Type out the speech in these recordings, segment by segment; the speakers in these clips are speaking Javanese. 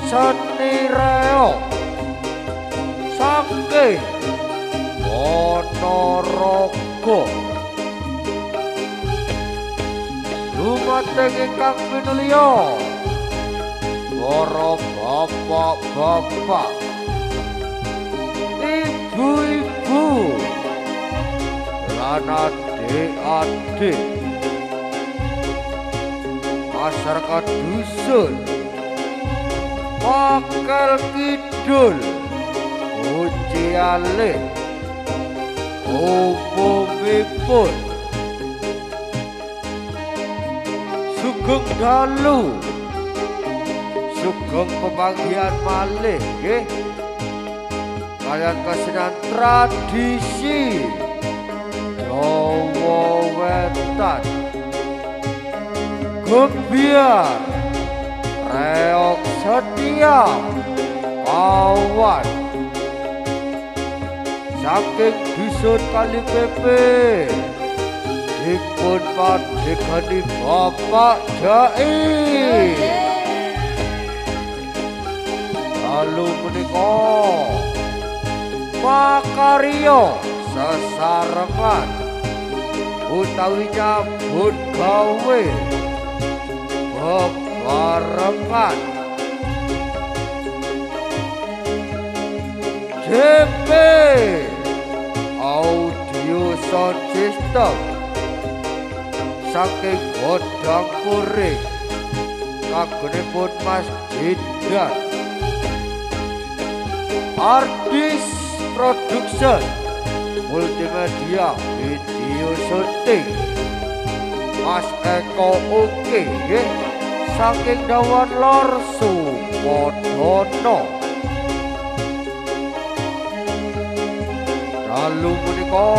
seni reok saking Ponorogo dumateng ingkang pinulya para bapak-bapak ibu-ibu lan adik-adik masyarakat dusun Pakal Kidul Uciale umumipun sugeng dalu sugeng pemanggihan malih nggih kaliyan kesenian tradisi Jawa Wetan Gebiar reok setia kawan saking dusun Kali Pepe dipun padhegani Bapak Jai lalu menika makarya sesarengan utawi nyambut gawe bebarengan JP Audio Sound System saking Godang Kuring kagunipun Mas Jidan Artis Production Multimedia Video Shooting Mas Eko Oke nggih saking Dawan Lor Supodono dalu menika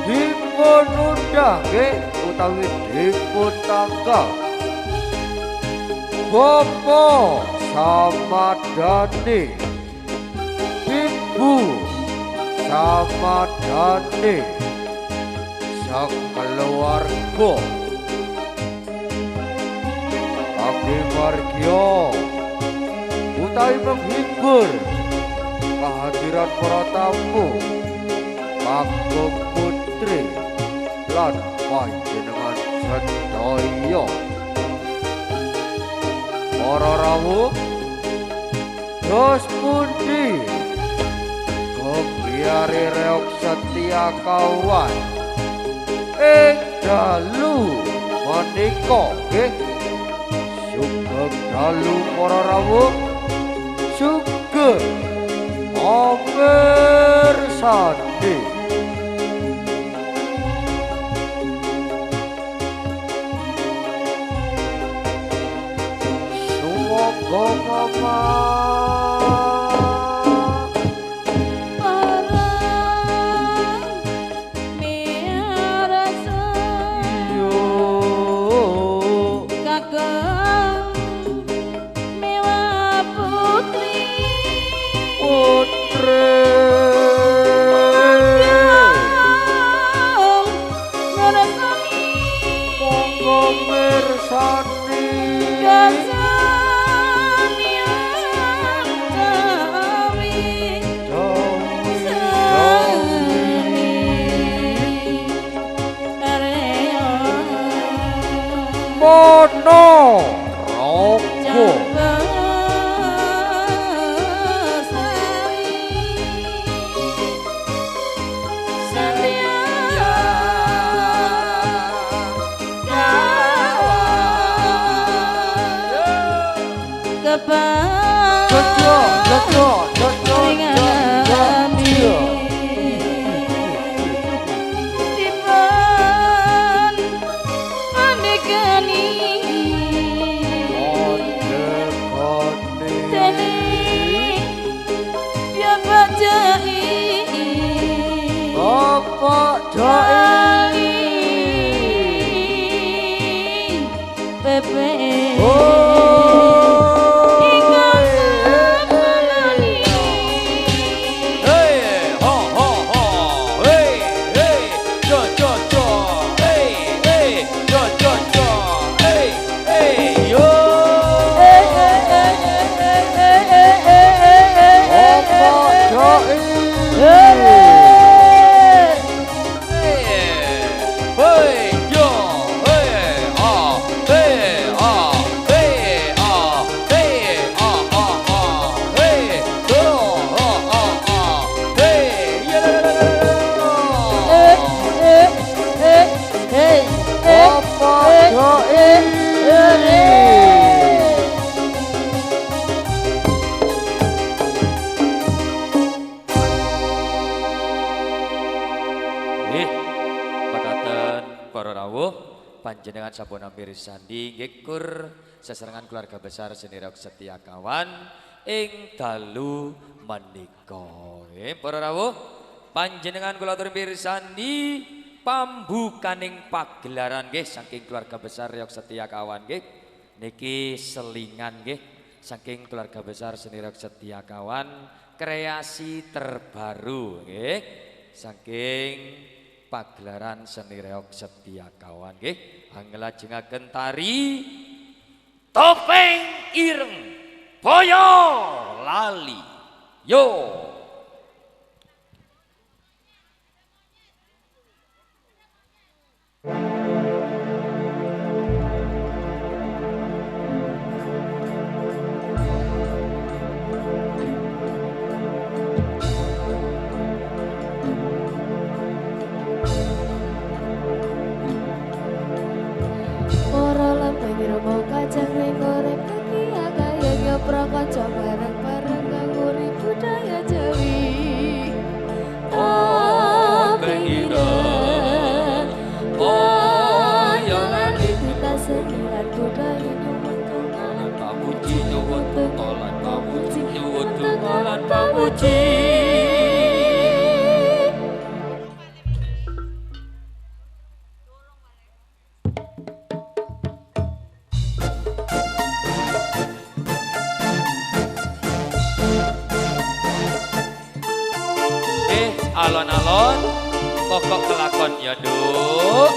dipun undang nggih utawi dipun tanggal Bapak Samadani Ibu Samadani sakeluarga Abdi Margio utawi menghibur kehadiran para tamu Kakung Putri lan panjenengan sedaya para rawuh dos pundi Gebiare reok setia kawan dalu menika nggih sugeng dalu para rawuh sugeng mirsani sumoga mama Ponorogo Bapak Jai Pepe panjenengan sabana mirsani nggih kur sesarengan keluarga besar Senirok Setia Kawan ing dalu menika. Nggih para rawuh panjenengan kula atur mirsani pambukaning pagelaran nggih saking keluarga besar Riok Setia Kawan nggih niki selingan nggih saking keluarga besar Senirok Setia Kawan kreasi terbaru nggih saking pagelaran Seni Reok Setia Kawan nggih anglajengaken tari topeng ireng boyo lali yo. Prakanca bareng-bareng ngguri budaya Jawi. Topeng ireng boyo lali kita seniran budaya nyuwun tungalan pamuji nyuwun tungalan pamuji nyuwun tungalan pamuji. Alon-alon pokok kelakon ya Duk.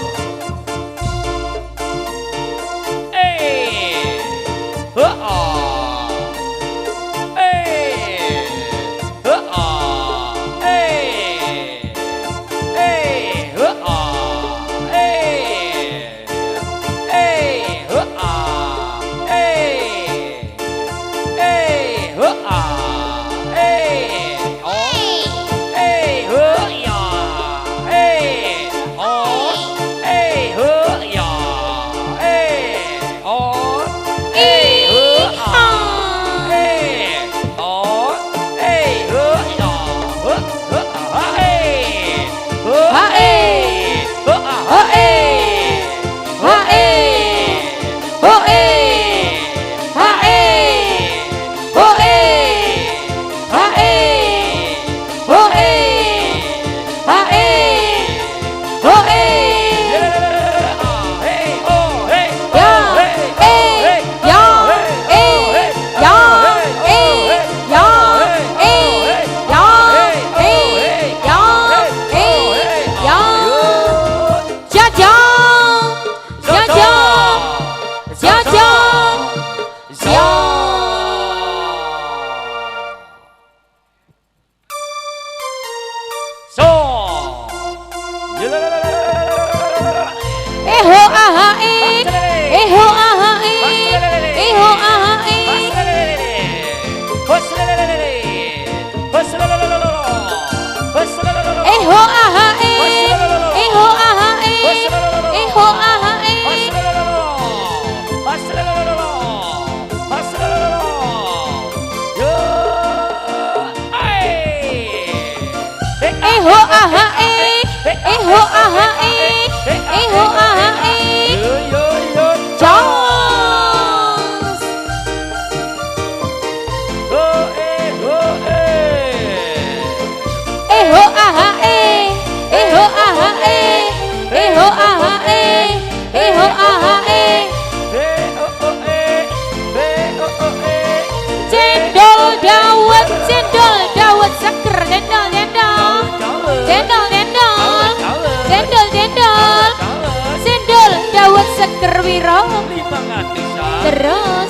Terus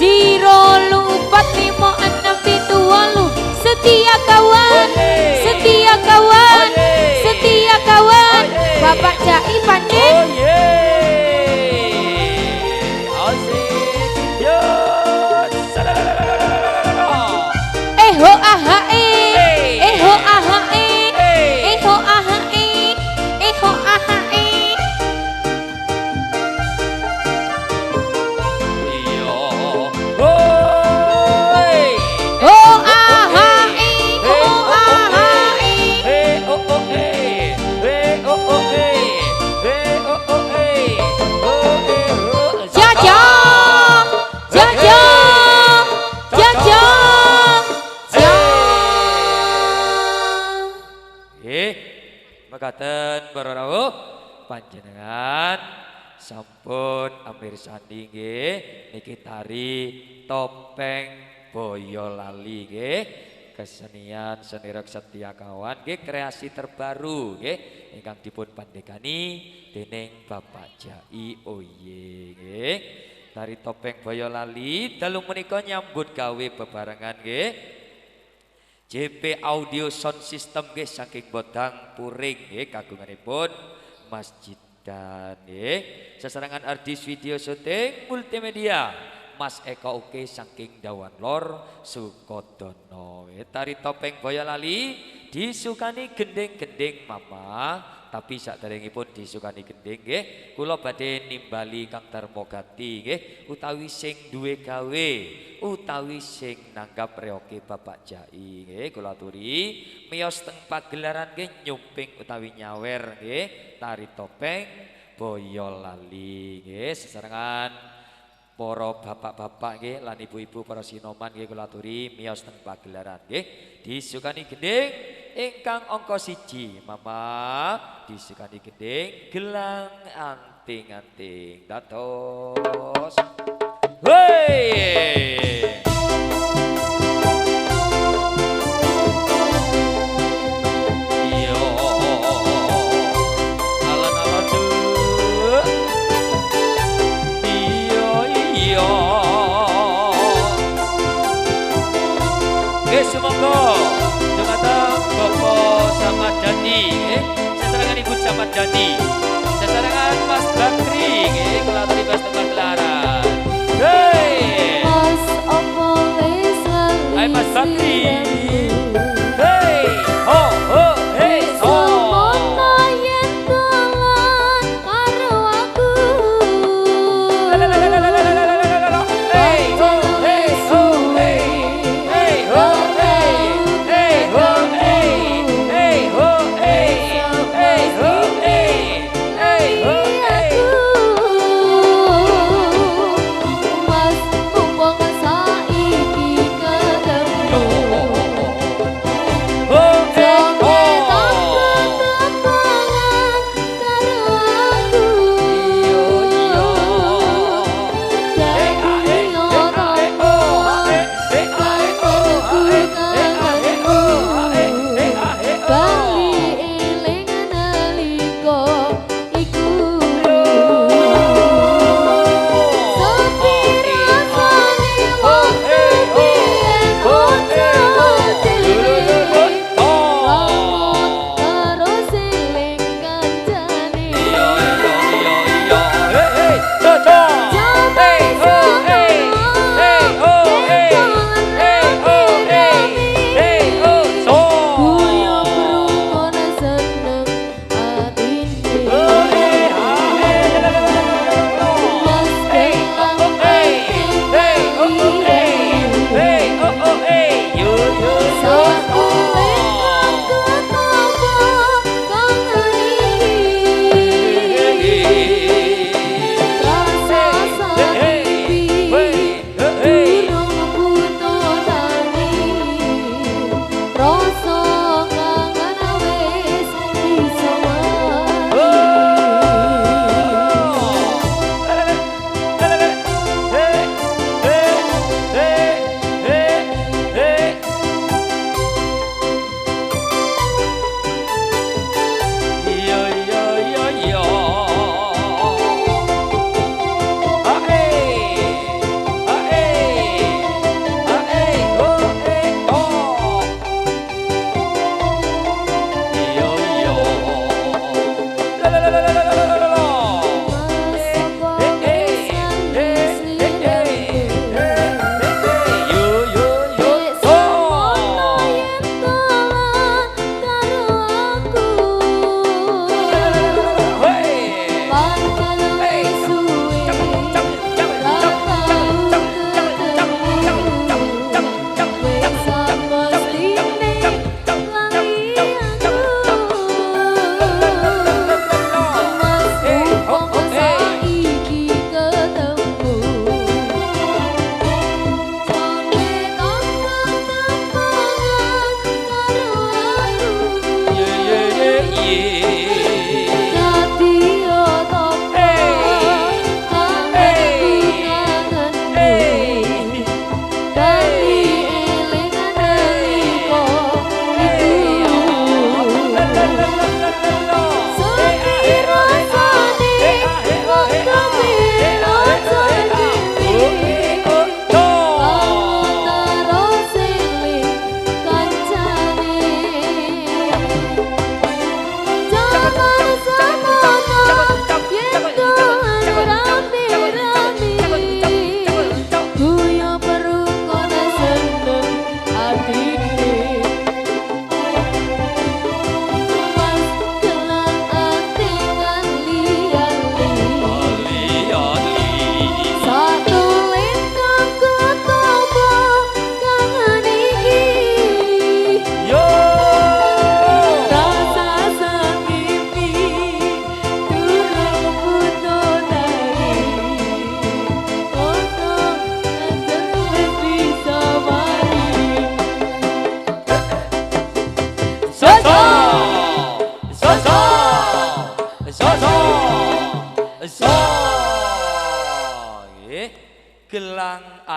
Ziro lupat 5678 setia kawan, setia kawan, setia kawan, Bapak Jai Panen. Eho aha eho aha eho aha eho aha oh aha mekaten para rawuh panjenengan sampun amirsani nggih niki tari topeng Boyolali nggih kesenian seni rock Setiakawan nggih kreasi terbaru nggih ingkang dipun pandegani dening Bapak Jai Oye nggih tari topeng Boyolali dalu menika nyambut gawe bebarengan nggih JP Audio Sound System nggih saking Bodang Puring nggih kagunganipun Masjid dan sesarengan artis video syuting multimedia Mas Eko Uke saking Dawan Lor Sukodono tari topeng Boyolali disukani gending-gending mama tapi saderengipun disukani gending nggih kula badhe nimbali Kang Darmogati nggih utawi sing duwe gawe utawi sing nanggap reoke Bapak Jai nggih kula aturi miyos teng pagelaran nggih nyumping utawi nyawer nggih tari topeng Boyolali nggih sesarengan para bapak-bapak nggih lan ibu-ibu para sinoman nggih kula aturi miyos teng pagelaran nggih disukani gending ingkang angka 1 mama disukani gending gelang anting-anting dados hei yo alon-alon tuh iyo nggih semoga dumateng Bapak Samad Dani sesarengan Ibu Samad Dani sesarengan Mas Bakri nggih kula aturi pas teng pagelaran hei Mas opo wis lali hai Mas Bakri hei ho ho hei ho semono yen dolan karo aku hey ho hey ho hey hey ho hey hey ho hey hey ho hey hey ho hey hey ho hey Mas mumpung saiki ketemu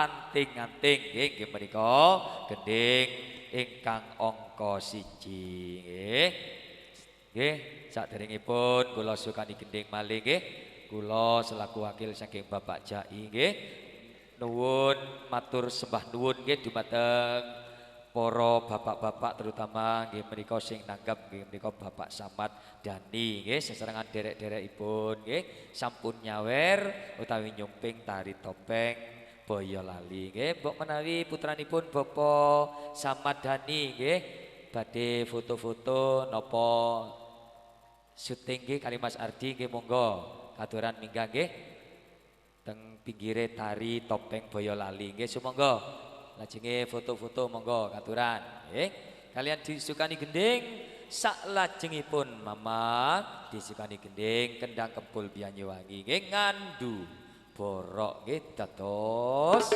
anting-anting nggih menika gending ingkang angka 1 nggih. Nggih, saderengipun kula sukani gending malih nggih. Kula selaku wakil saking Bapak Jai nggih nuwun matur sembah nuwun nggih dumateng para bapak-bapak terutama nggih menika sing nanggap nggih menika Bapak Samad Dani nggih sesarengan derek-derekipun nggih sampun nyawer utawi nyumping tari topeng Boyolali nggih mbok menawi putranipun Bapak Samad Dani nggih badhe foto-foto napa syuting nggih kali Mas Ardi nggih monggo katuran minggah nggih teng pinggire tari topeng Boyolali nggih sumangga lajenge foto-foto monggo katuran nggih kalian disukani gending saklajengipun mama disukani gending kendang kempul Banyuwangi nggih ngandu borok nggih dados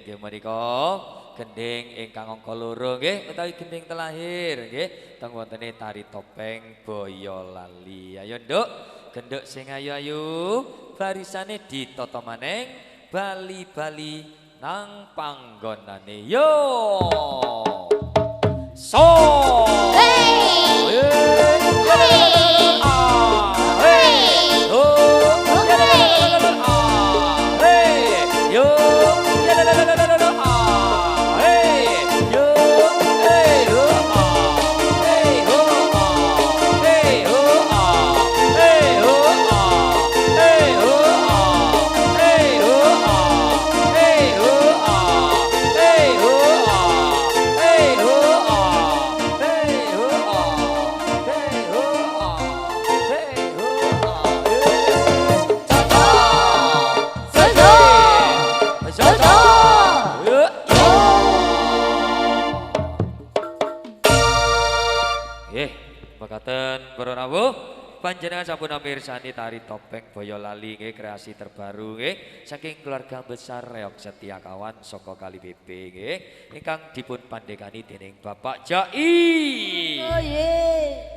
Nggih menika gending ingkang angka 2 nggih utawi gending telahir nggih teng wontene tari topeng Boyolali. Ayo nduk, genduk sing ayu-ayu barisane ditata maneng bali-bali nang panggonane. Yo! So! Mekaten para rawuh panjenengan sampun mirsani tari topeng Boyolali nggih kreasi terbaru nggih saking keluarga besar Reok Setiakawan saka Kali BP nggih ingkang dipun pandhegani dening Bapak Jai. Oh nggih.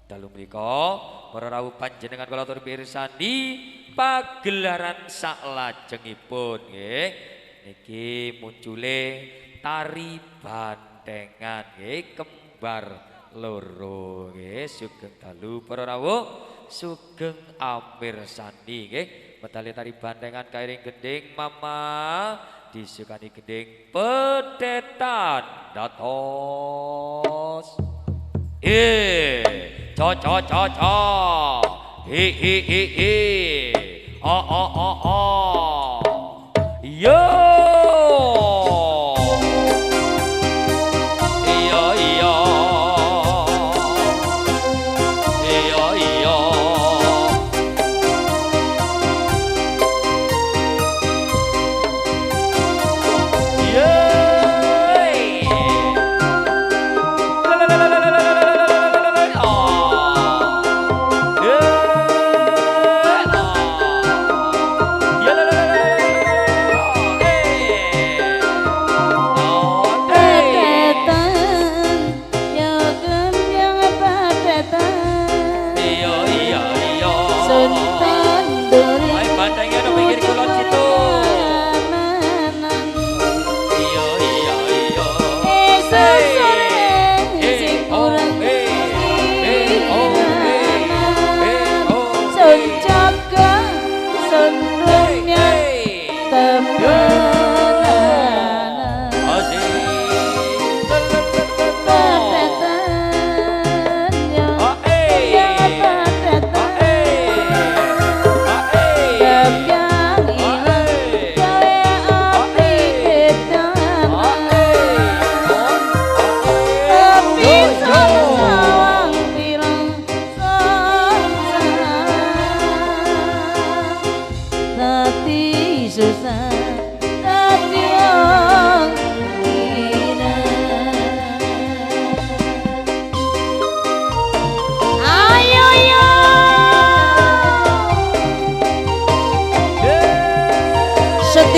Dalu menika para rawuh panjenengan kula atur mirsani pagelaran saklajengipun nggih niki muncule tari bandengan nggih kembar loro nggih sugeng dalu para rawuh sugeng amirsani nggih medal tari bandengan kairing gending mama disukani gending pedetan datos co co co co hi hi hi hi yo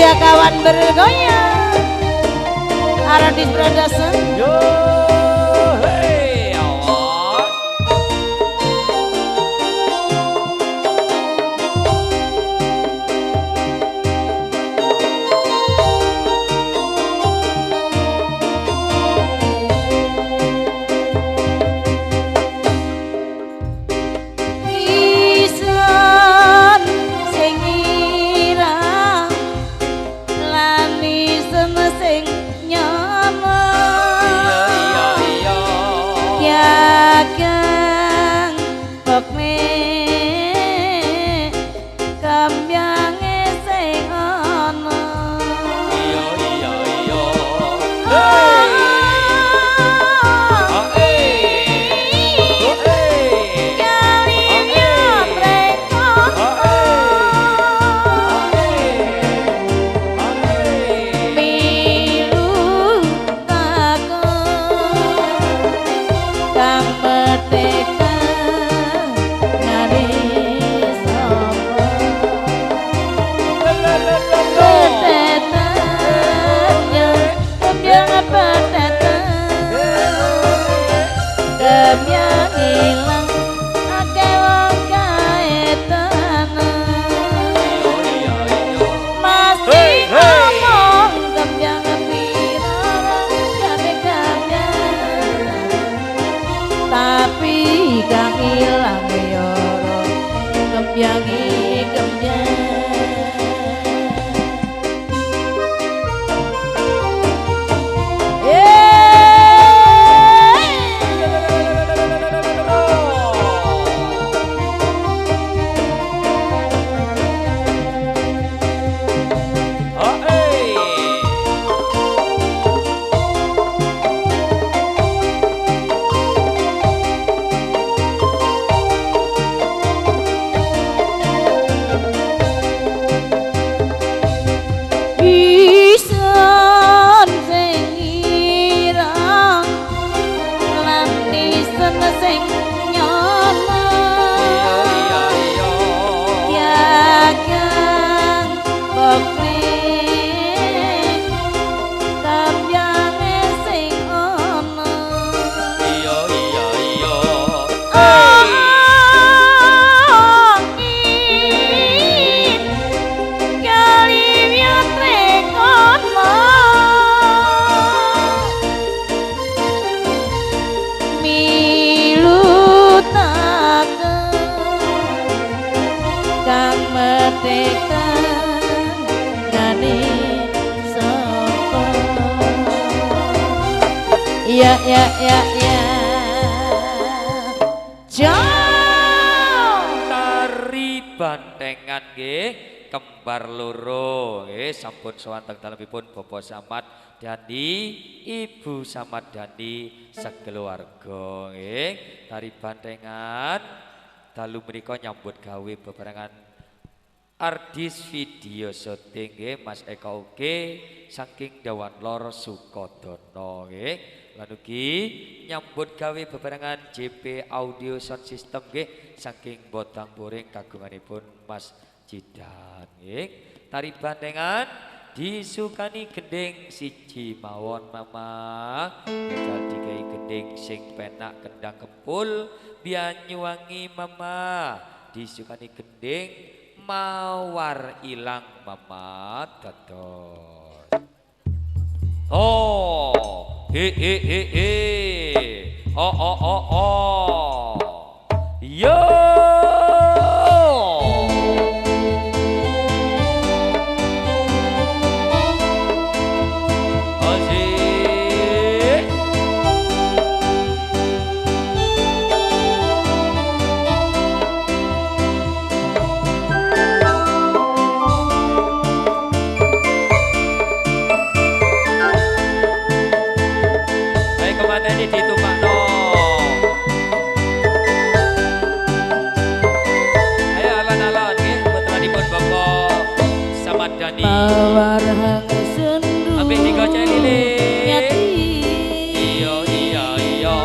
setia kawan bergoyang Aradis Production. Yo, hey, awas. Isun sing irang lan isun sing nyono Iya, iya, iya. Yagang bokne kambyange sing ana Iya, iya, iya. Hey. Ah, eh. Oh, eh. Kalinya rekon milu takon kang merdeka ngari sapa petetan yang petetan kemyang ilang akeh wong kaetan masih ngomong kemyang pirang kane kemyang tapi kang ilang yoro kembyangi kembyang Isun sing irang lan isun sing nyono yagang bokne kambyange sing ana angin kaliwat rekon milu takon kang merdeka ngane sapa ya Jom Tari bantengan nggih kembar loro nggih sampun sewanteng dalemipun Bapak Samad Dani Ibu Samad Dani sekeluarga nggih tari bantengan dalu menika nyambut gawe bebarengan artis video syuting nggih Mas Eka Uge saking Dawan Lor Sukodono nggih lan ugi nyambut gawe bebarengan JP Audio Sound System nggih saking Botang Boring kagunganipun Mas Jidan nggih tari bantengan disukani gending siji mawon mama jajal digawe gending sing penak kendang kempul Banyuwangi mama disukani gending mawar ilang mama dados oh oh yo mawar hang sendu Ambil digocek lilin nyati iya iya iya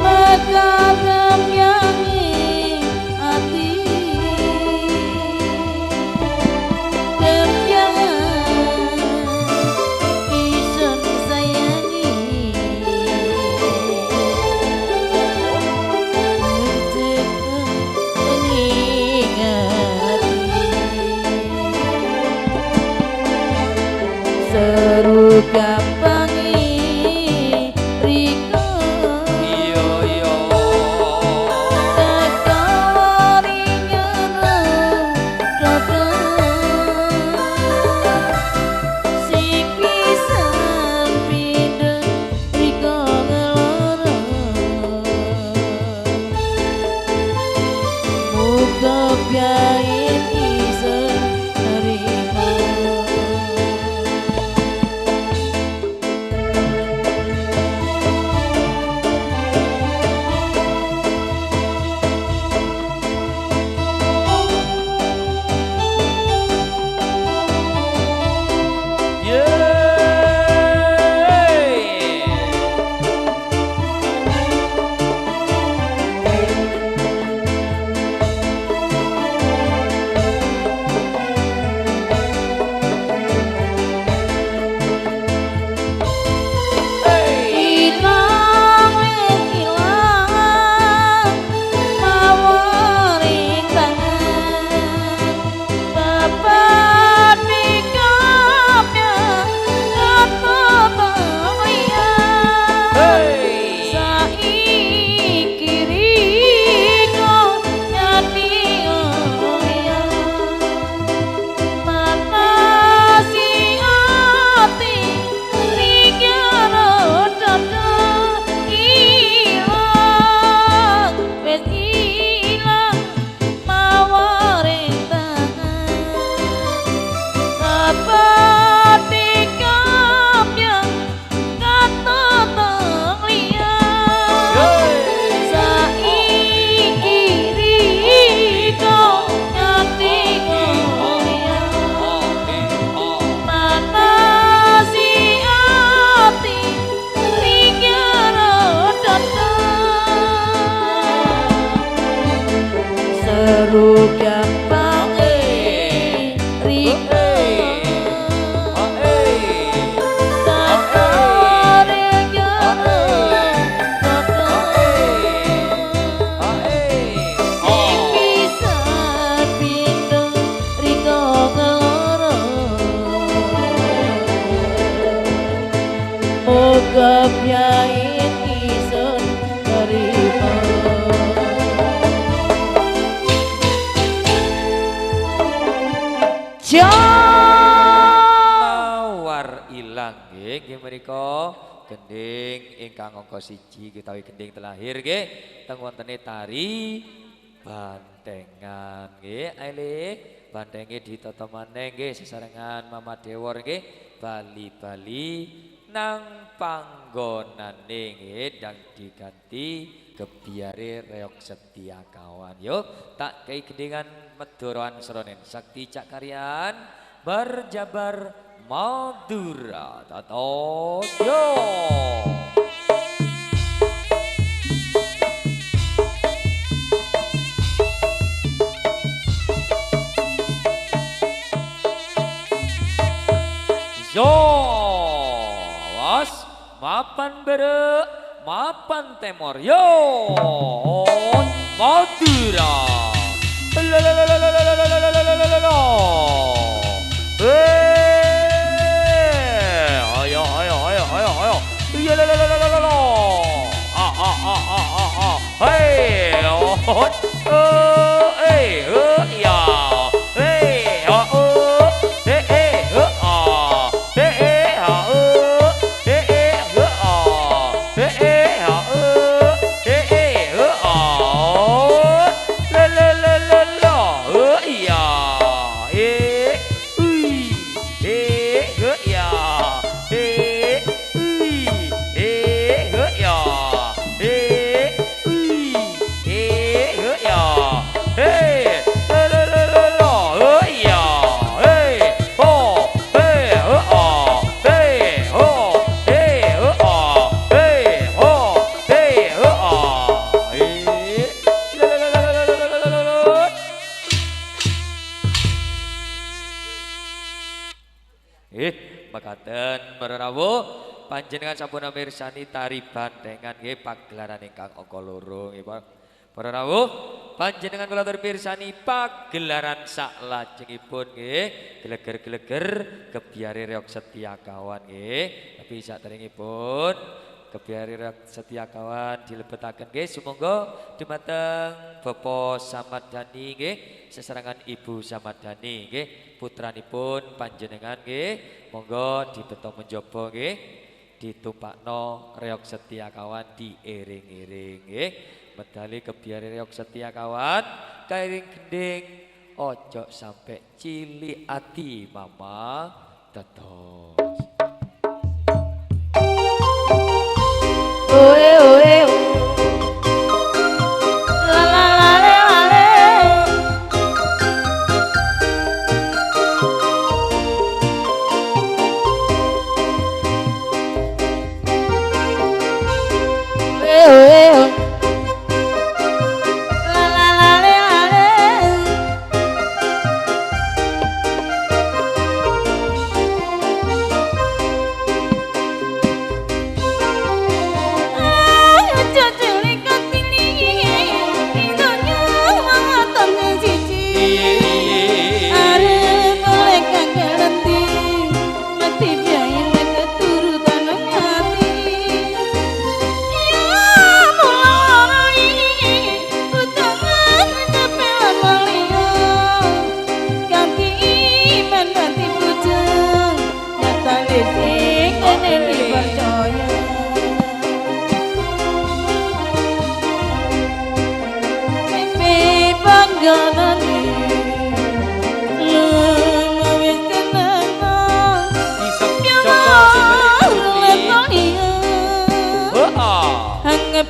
mekagem yangi ati aku gampang riko Kebiain isun terima Mawar ilang nggih nggih menika gending ingkang angka 1 utawi gending telahir nggih teng wontene tari bantengan nggih aile bantenge ditata maneh nggih sesarengan Mama Dewor nggih bali-bali nang panggonane nggih ndang diganti kebiare reok setia kawan yuk tak kei gendingan medoroan seronen sakti cak karyan berjabar Madura tato yo yo mapan bere, mapan temor, yo Madura, ayo, makaten para rawuh panjenengan sampun mirsani tari bantengan nggih pagelaran ingkang angka 2 nggih para rawuh panjenengan kula atur mirsani pagelaran saklajengipun nggih geleger-geleger kebiare reok setia kawan nggih tapi saderengipun kebiare reok setia kawan dilebetaken nggih sumangga dumateng Bapak Samadani nggih sesarengan Ibu Samadani nggih putranipun panjenengan nggih monggo dibeto menjaba nggih ditumpakno reok setia kawan diiring-iring nggih medali kebiare reok setia kawan kairing gending ojo sampai cilik ati mama tetos oe oe la la la le la le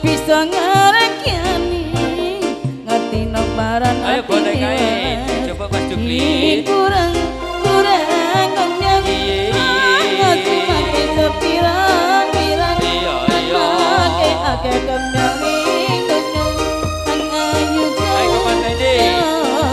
bisa ngarakyani ngerti nombaran ayo boleh kain coba Mas Jukli kurang kenyang ngerti mati sepirang-pirang ake kenyang ayo Mas Teddy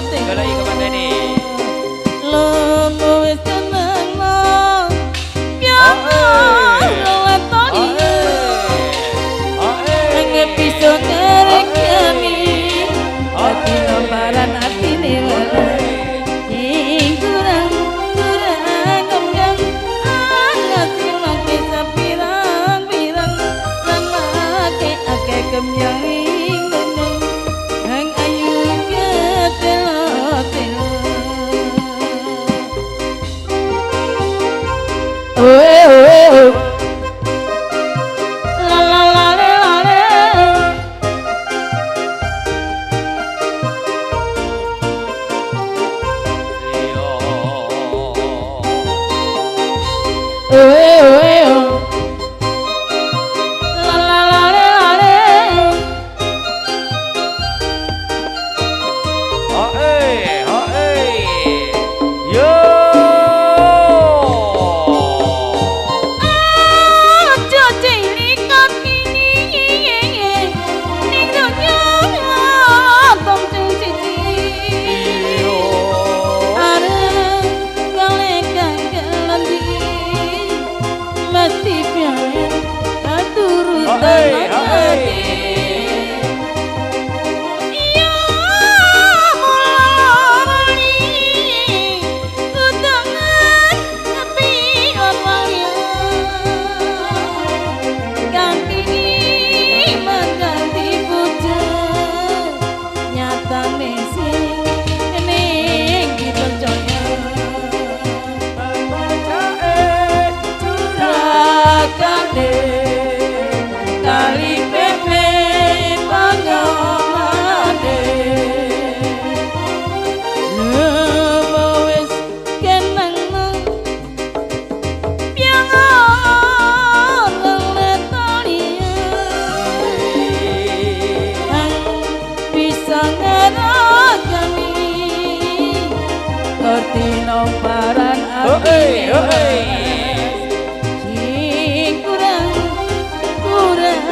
sing kurang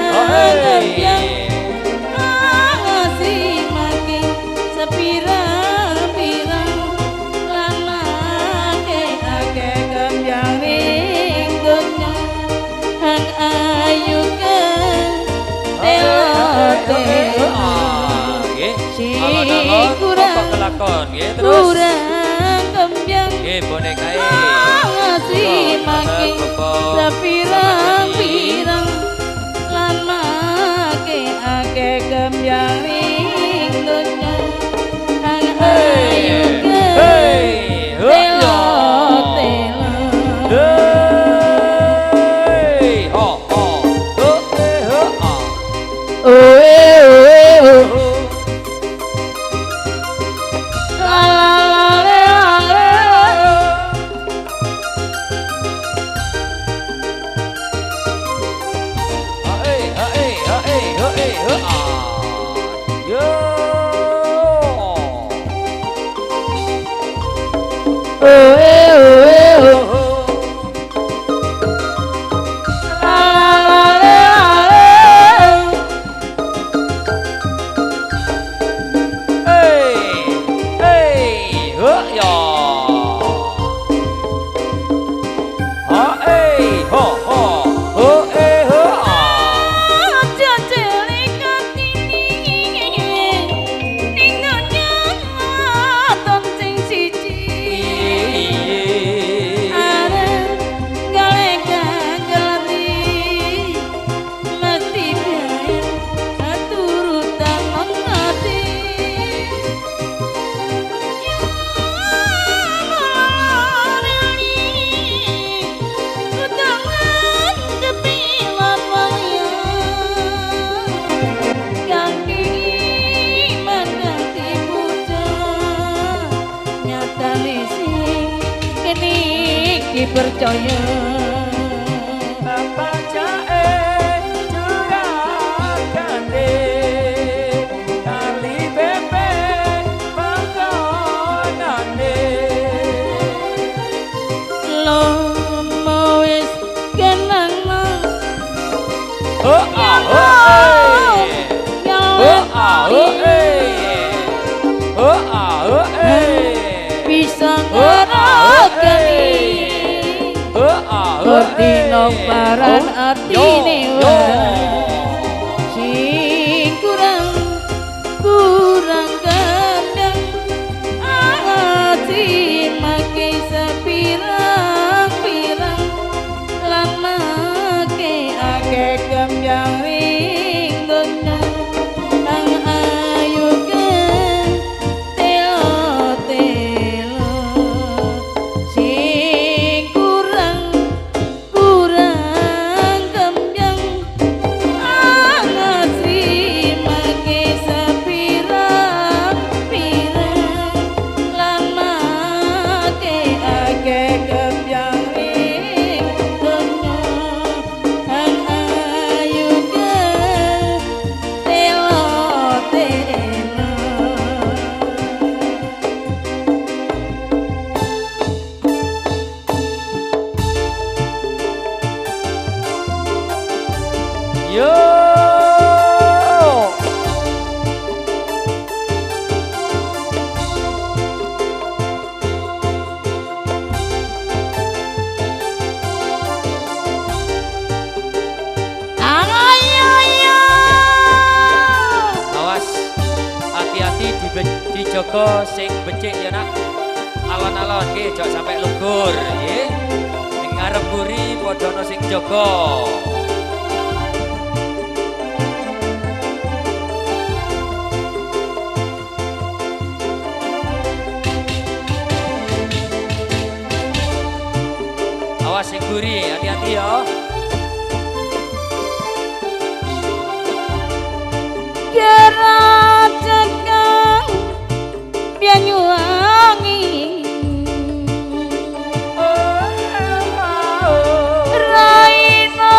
kebyang ngasih makin sepira-pirang lan akeh kebyang ring donya hang ayu ke sing kurang kebyang bonekae ngasih makin sepirang-pirang lan akeh kebyang ring donya hang ayu ke telo percaya apa jae juragane kali bebe panggonane lomo wis kenang bisa ngeragani Dino paran atine sing kurang kadang ati make sepirang-pirang lan make akeh kebyang ring donya nang ayu ke telo sing kurang kebyang ngasih make sepirang-pirang lan make akeh kebyang ring donya hang ayu ke telo yo awas hati-hati dijogo sing becik ya nak alon-alon nggih aja sampai lugur nggih ning ngarep buri padha ana sing jaga awas sing buri hati-hati ya kira cekang Banyuwangi Raina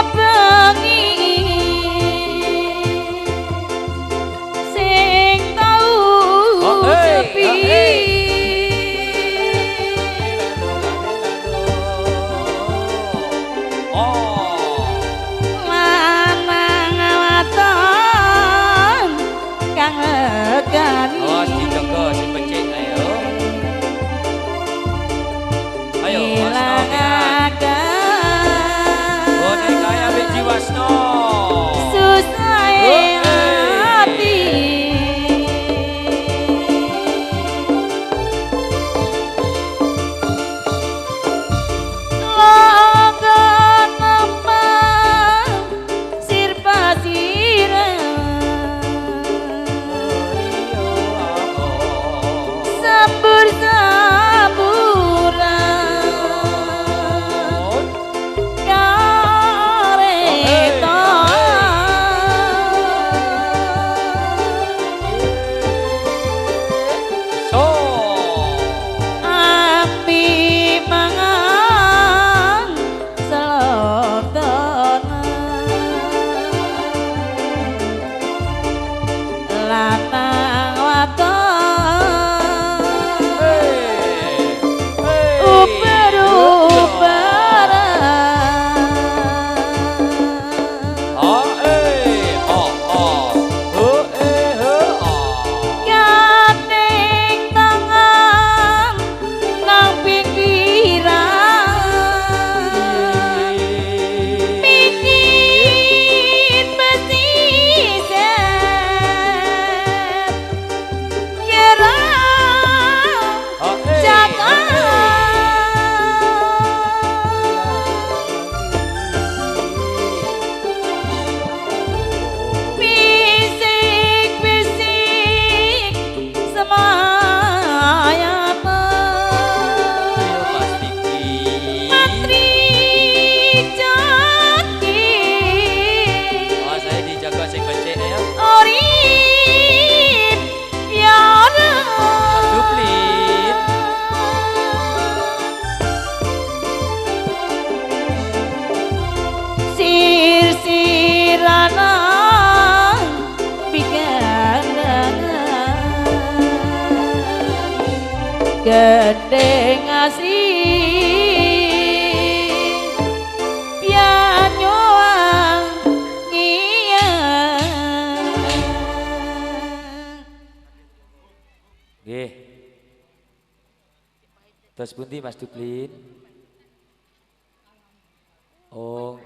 Terus pundi Mas Dublin? Oh.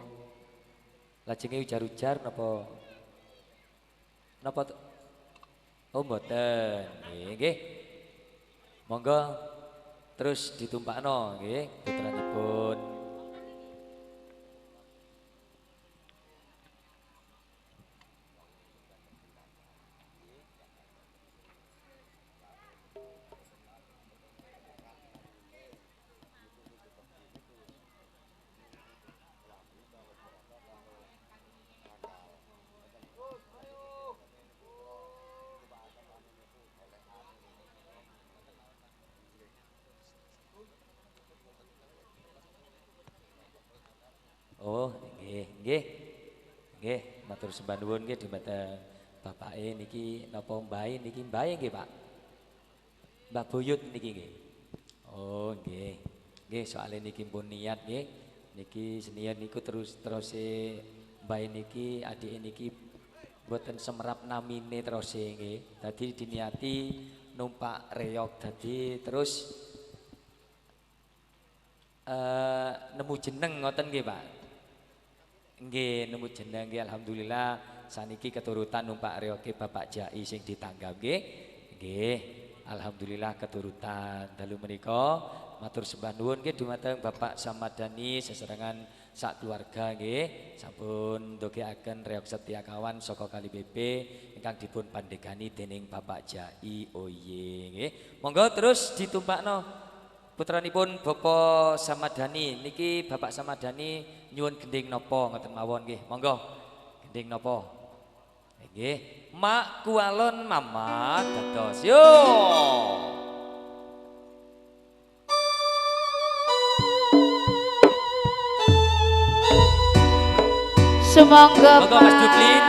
Lajenge ujar-ujar napa? Napa? Oh mboten. Nggih. Monggo terus ditumpakno nggih putranipun. Oh, nggih. Nggih, matur sembah nuwun nggih dhumateng bapake niki napa mbahe niki mbahe nggih, Pak. Mbah Buyut niki nggih. Oh, nggih. Nggih, soalé niki pun niat nggih. Niki senior niku terus-teruse mbahe niki adike niki mboten semerap namine teruse nggih. Dadi diniati numpak reyog dadi terus nemu jeneng ngoten nggih, Pak. Nggih, nemu jeneng nggih alhamdulillah saniki keturutan numpak reoke Bapak Jai sing ditanggap nggih. Nggih, alhamdulillah keturutan. Dalu menika matur sembah nuwun nggih dumateng Bapak Samadani seserangan sak keluarga nggih. Sampun ndogekaken reok Setiakawan saka Kali BP ingkang dipun pandegani dening Bapak Jai Oye nggih. Monggo terus ditumpakno putranipun Bapak Samadani niki Bapak Samadani nyuwun gending napa ngoten mawon nggih. Monggo gending napa? Nggih, mak kualon mama dados. Yo. Semangga Monggo Mas Dublin.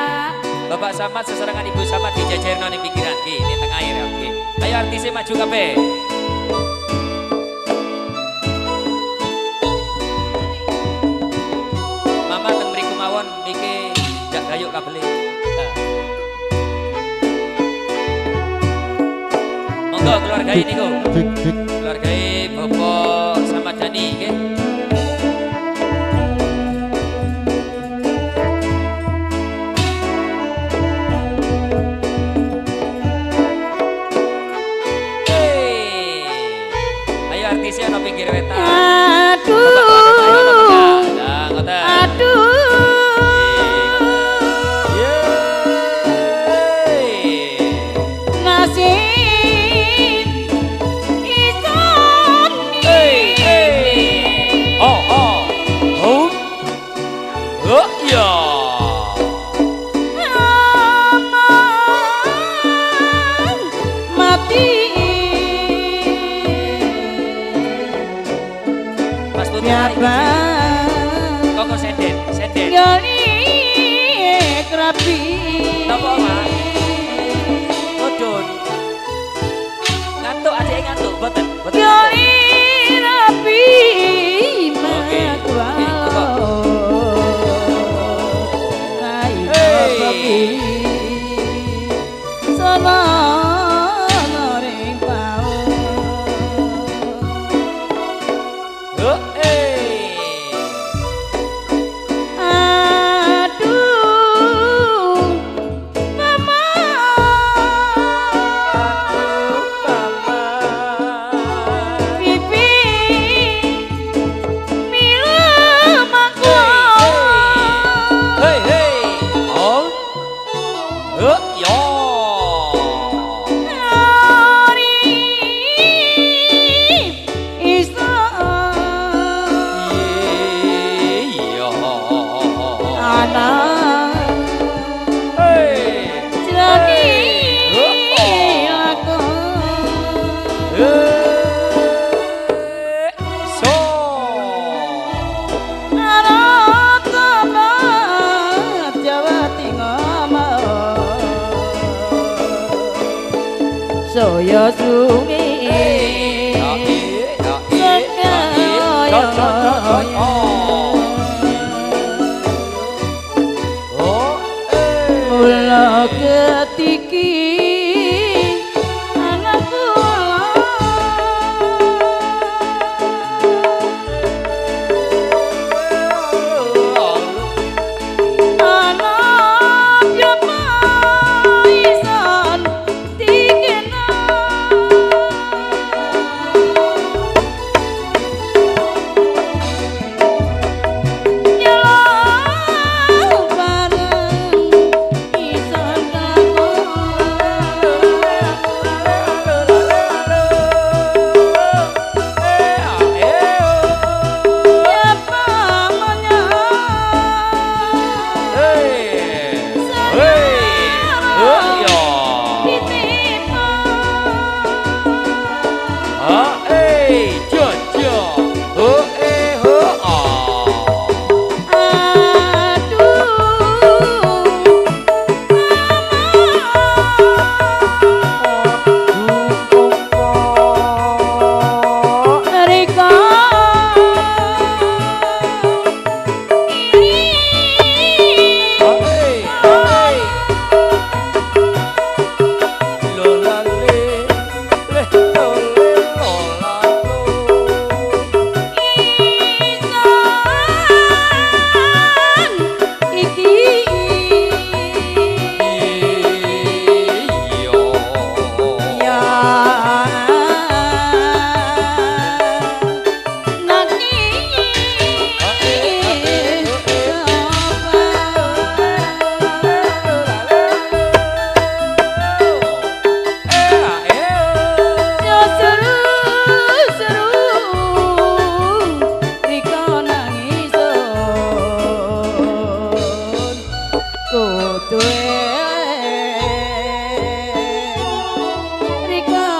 Bapak Samad seserangan Ibu Samad dijajarno ning pinggiran nggih, ning tengah ya nggih. Ayo artise maju kabeh. Niki jak gayuk kabeli. Monggo keluarga ini niku. Keluarga Bapak Samadani nggih. Ayo artisnya ana pinggir wetan. Koko senden. Yoni krapi. Napa, Mas? Odon. Ngantuk adek ngantuk, boten. Yoni rapi. Oke. Sama Soyo sungi mula ketiki anak kula duwe rika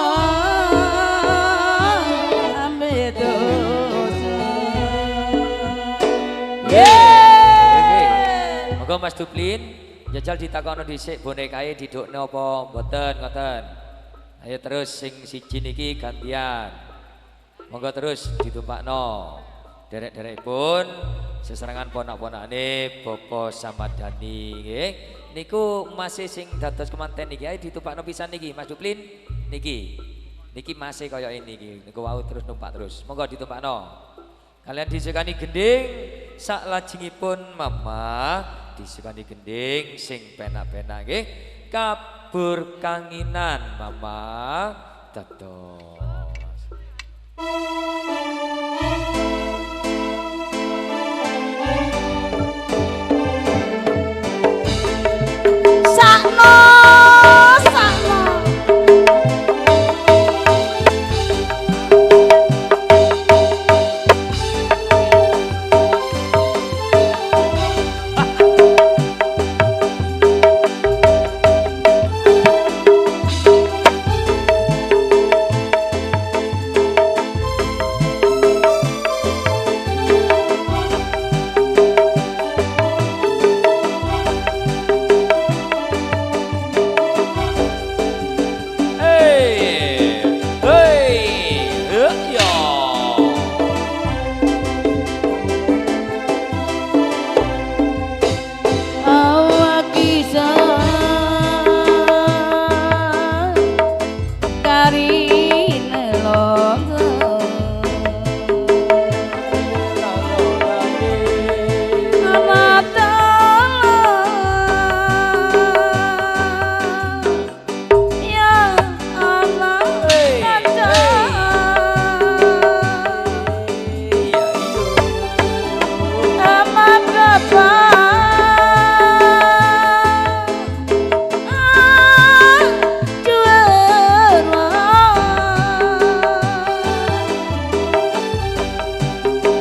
ame dosa Monggo Mas Duplin jajal ditakono dhisik bonekae didukne apa mboten ngoten. Ayo terus sing siji niki gantian. Monggo terus ditumpakno. Derek-derekipun sesarengan ponak-ponakane Bapak Samadani nggih. Niku masih sing dados kemanten niki ayo ditumpakno pisan niki Mas Duplin niki. Niki masih kaya ini niki. Niku wau terus numpak terus. Monggo ditumpakno. Kalian disukani gending sak lajengipun mama disukani gending sing penak-penak nggih. Kabur kanginan mama dados. Sakno sakno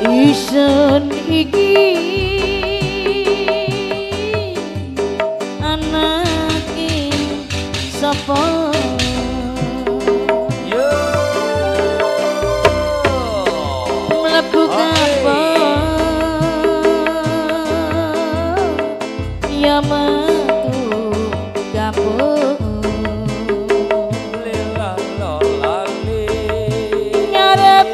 Isen iki anake sapa Yo mlebu kapal ya metu kapal nyarep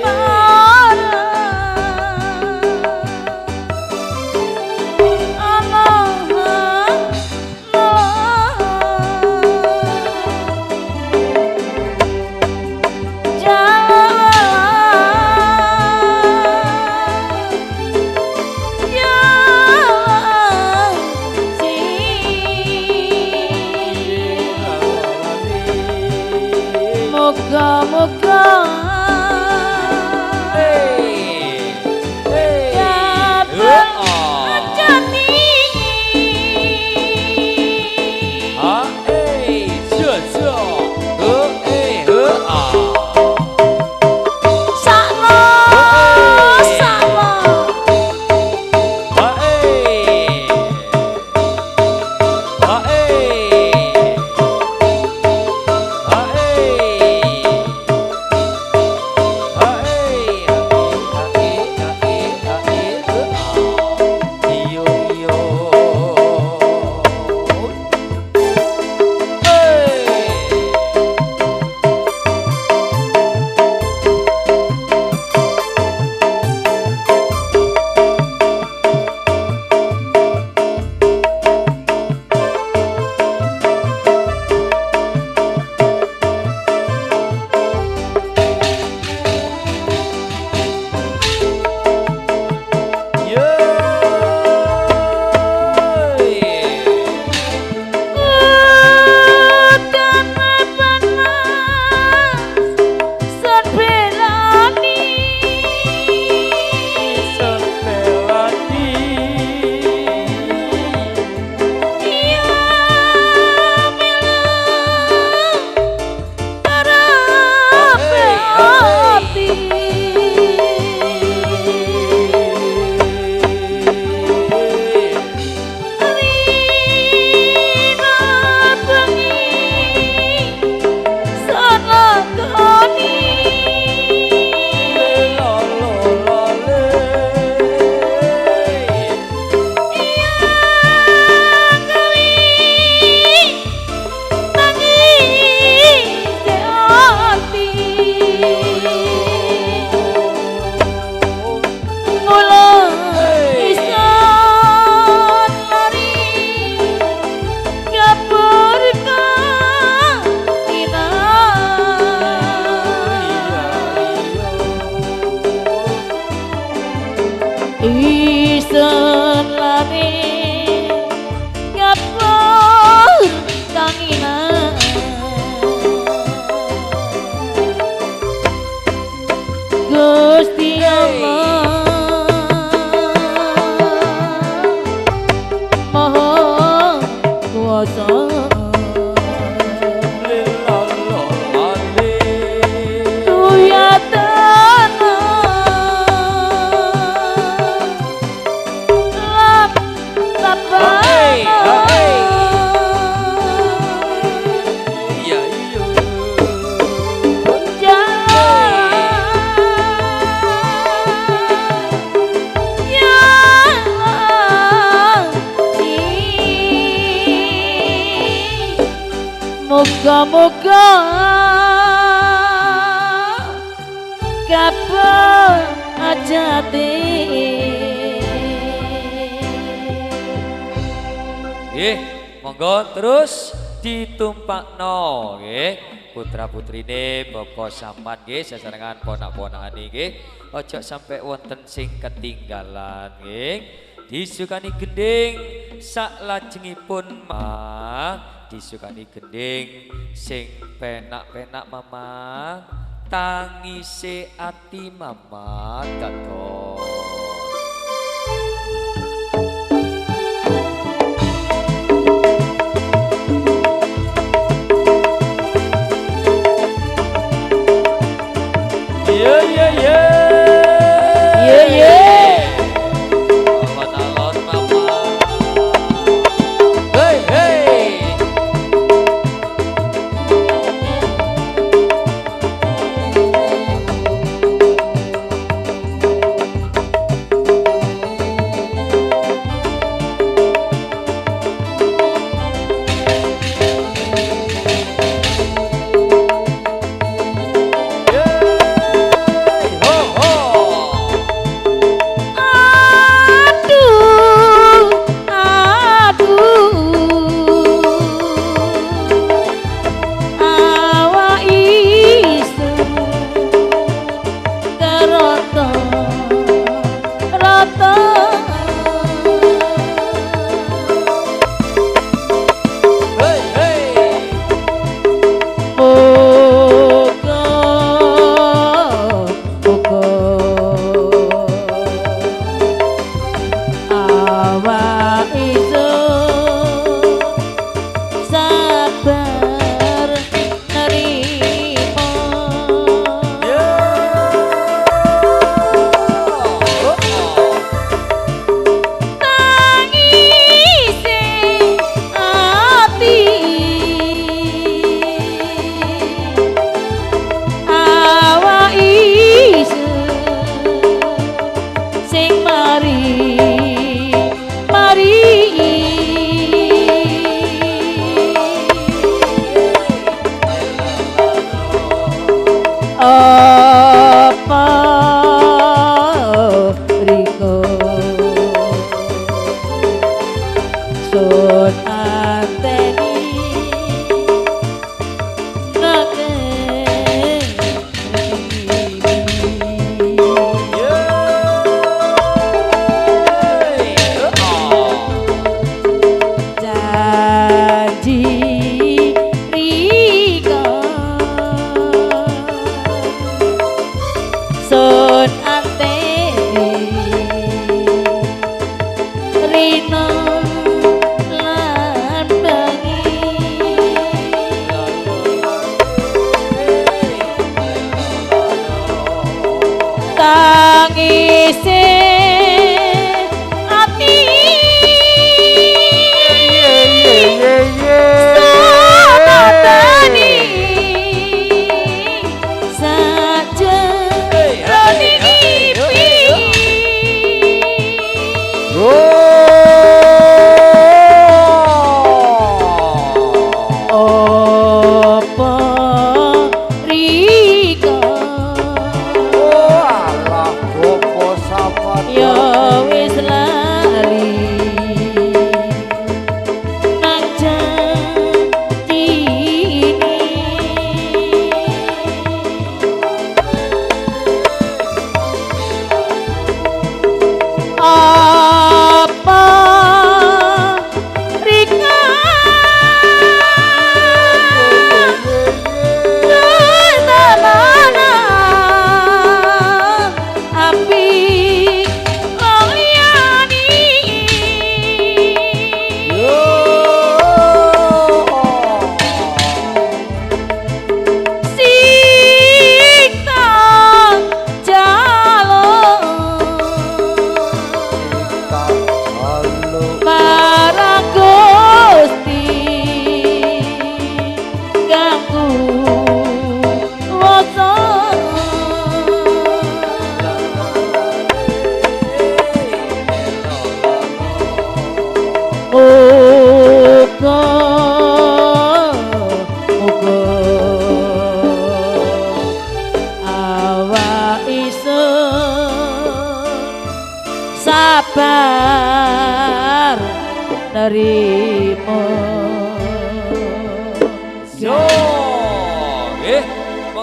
poso tuyatana moga-moga kabeh ajate nggih monggo terus ditumpakno nggih putra putrine Bapak sampean nggih sesarengan ponak-ponakan nggih aja sampai wonten sing ketinggalan nggih disukani gending sak lajengipun disukani gending sing penak-penak mama tangise ati mama kakon tangise ati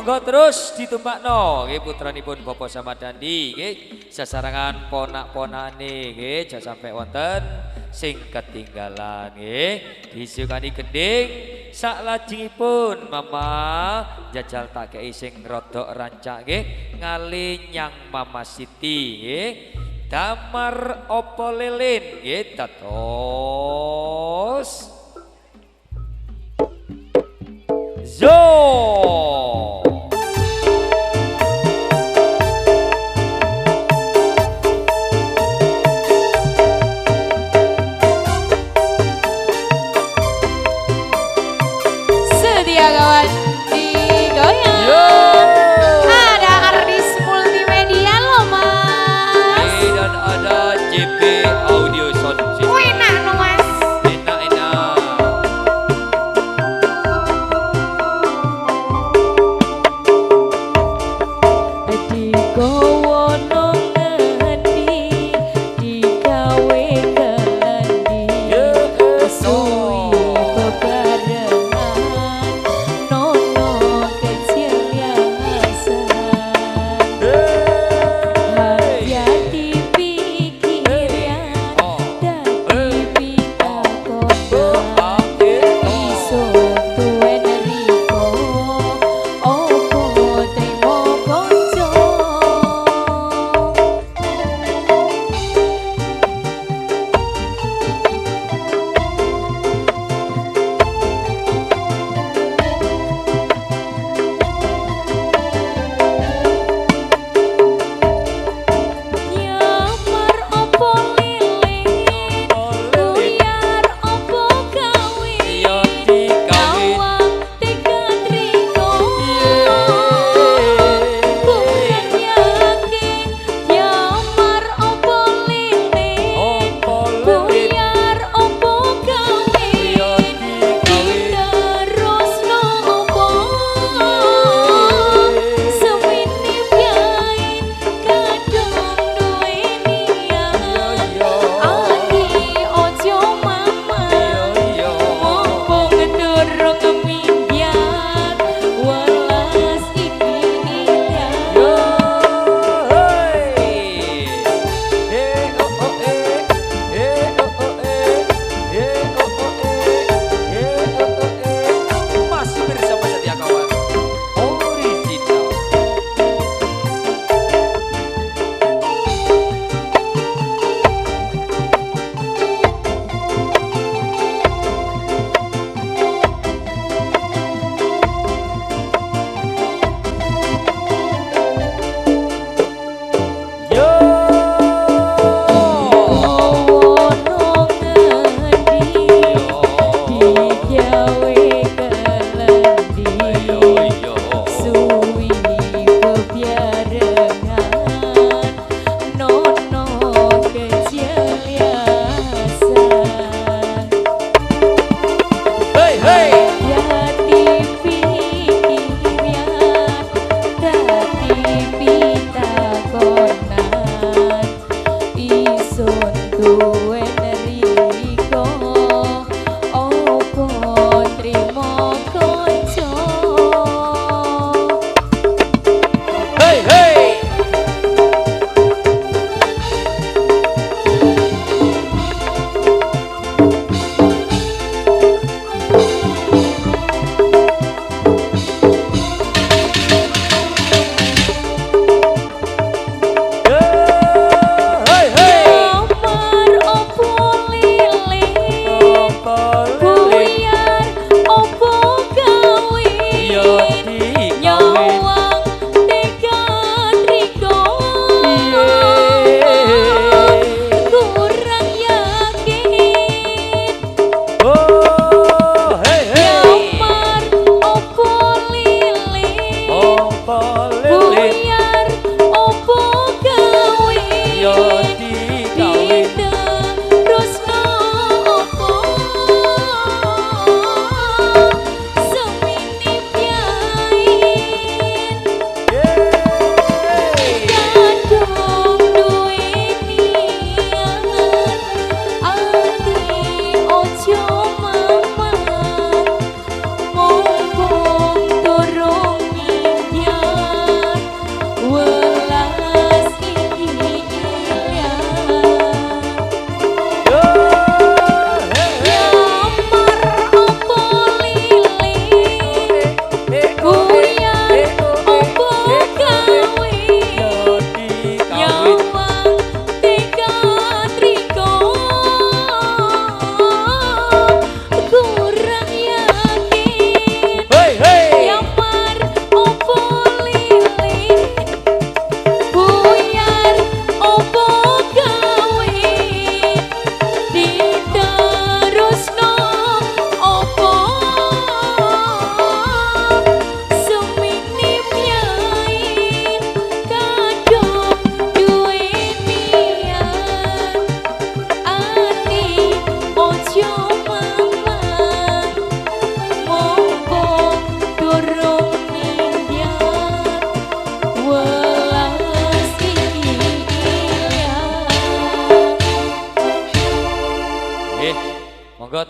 Monggo terus ditumpakno nggih putranipun Bapak Samadandi nggih sesarengan ponak-ponakane nggih aja sampai wonten sing ketinggalan nggih disukani gending saklajengipun Mama jajal tak kei sing rodok rancak nggih ngali nyang Mama Siti nggih damar opo lilin nggih dados Zo Sedia kawan digoyang. Ada artis multimedia loh mas. dan ada JP Audio Sound System. Enak no mas. Enak-enak. Digowo nang ngendi digawe kelandi suwi bebarengan nono kecil yayasan hati dipikir ya dadi pitakonan iso tuwen riko opo trimo konco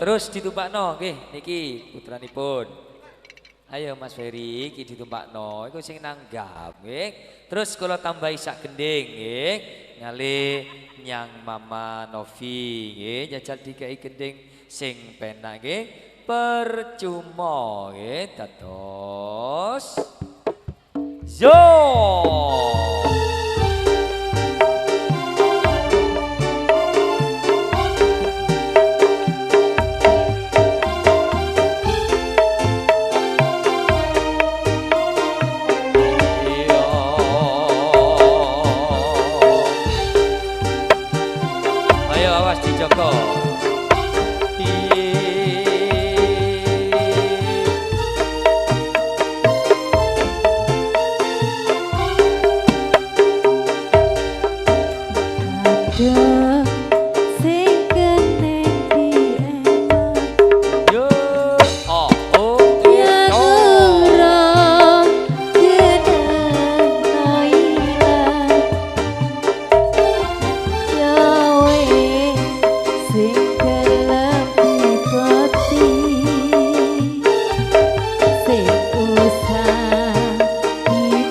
terus ditumpakno nggih niki putranipun. Ayo Mas Ferry iki ditumpakno iku sing nanggap nggih. Terus kula tambahi sak gending nggih. Ngalih nyang Mama Novi nggih jajal dikai gending sing penak nggih. Percuma nggih dados Zo. Joko. Ada sing kene dienak Yo, oh, ya gurung gedeno ilang ya wis sing gelem dipoti sing usah ditangisi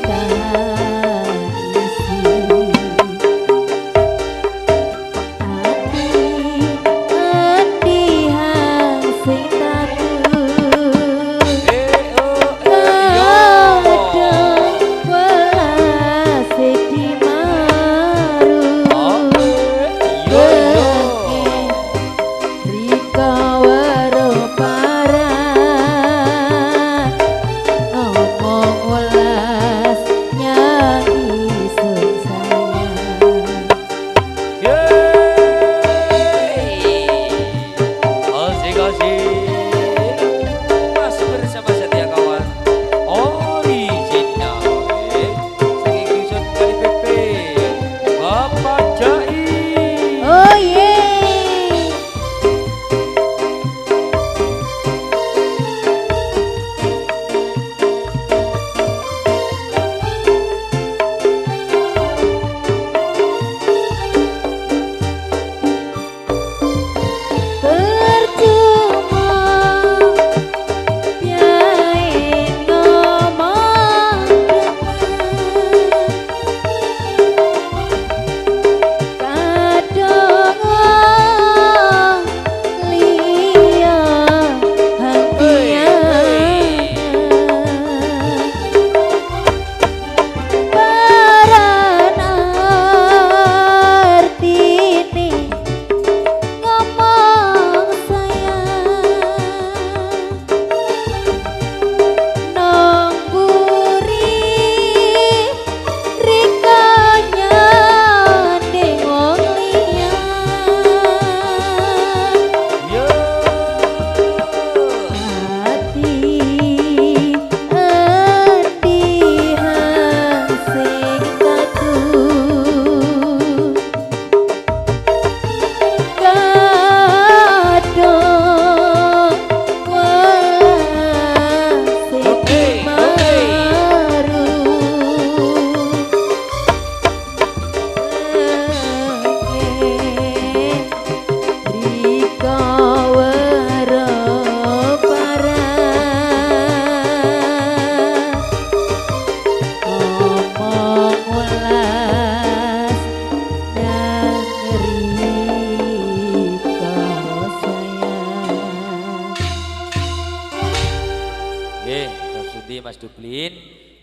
Mas Duplin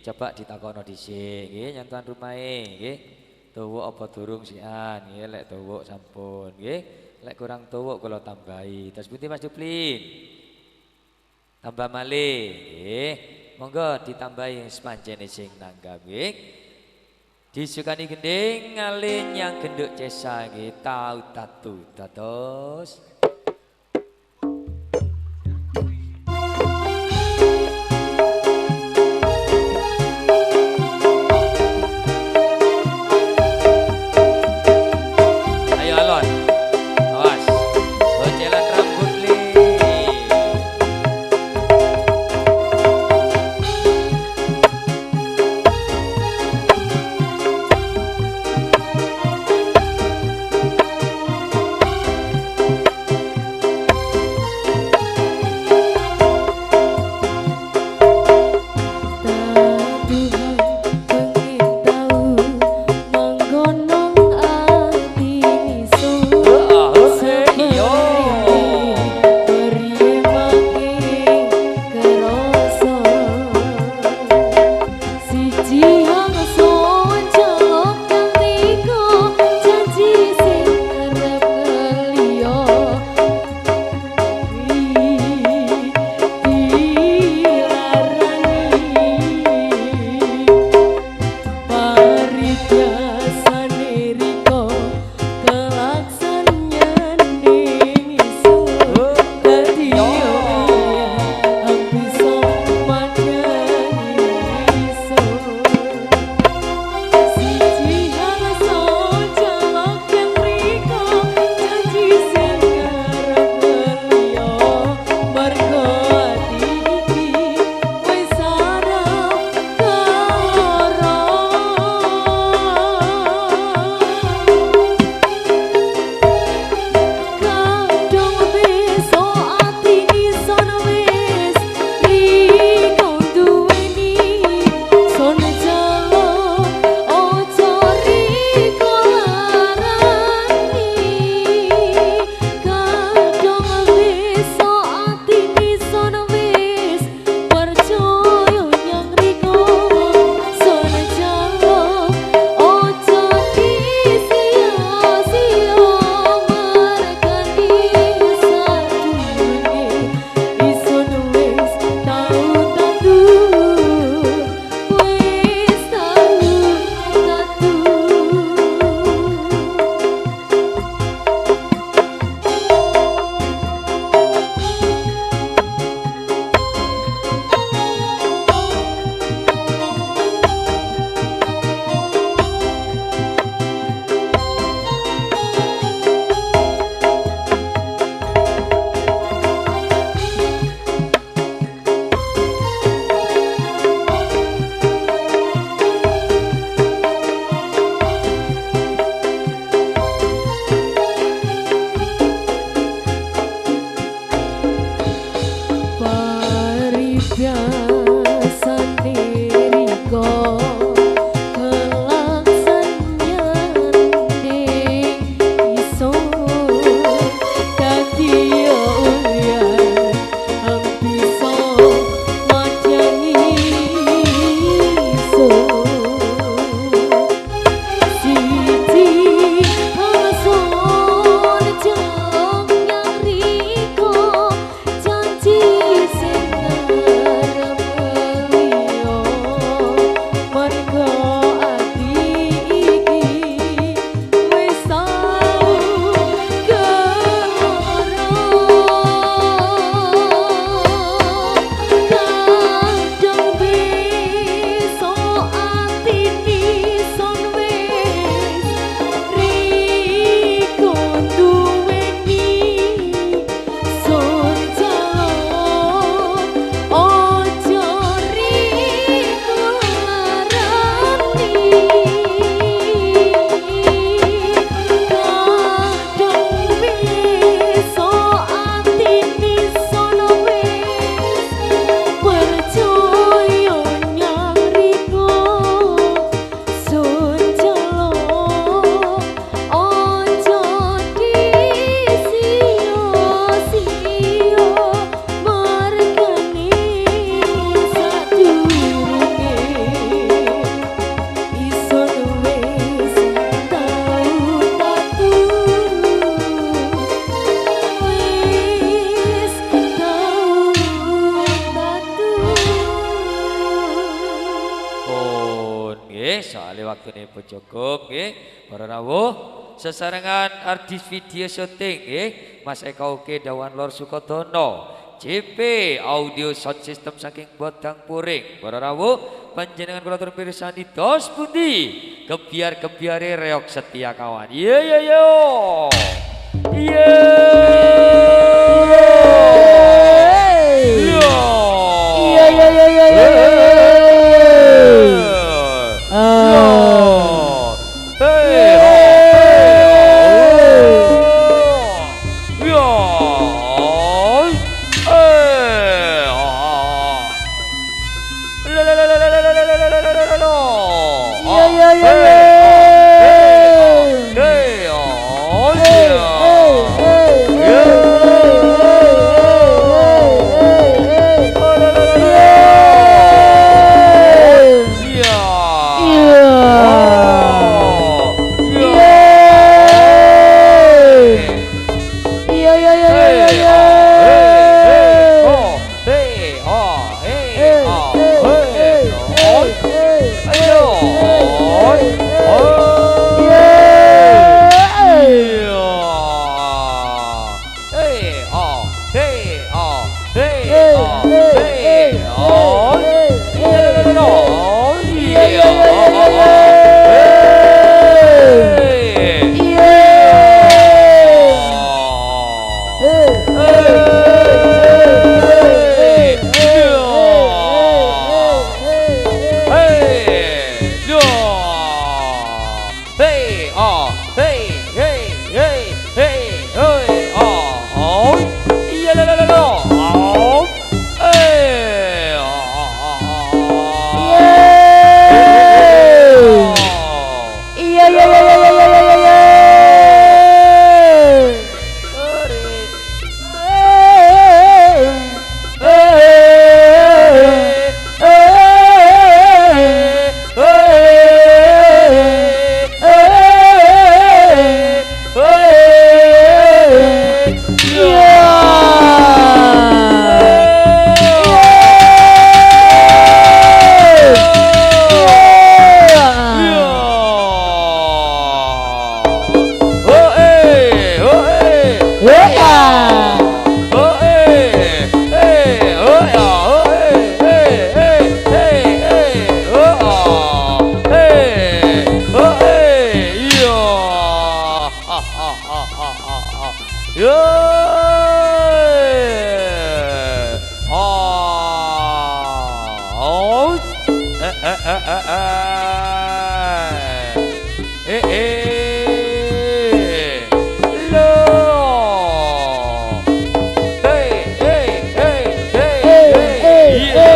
coba ditakono dhisik nggih nyantuan rumahe nggih. Tuwuk apa durung sian nggih lek tuwuk sampun nggih. Lek kurang tuwuk kula tambahi. Terus pundi Mas Duplin? Tambah malih nggih. Monggo ditambahi sepancene sing nanggap nggih. Disukani gending ngalih nyang genduk cesa nggih tau tatu dados waktune cukup nggih para rawuh sesarengan artis video syuting nggih Mas Eka Oke Dawan Lor Sukodono JP audio sound system saking Bodang Puring para rawuh panjenengan kula atur pirsani dos pundi kebiar-kebiare reok setia kawan iya iya yo iya iya iya iya iya Yeah.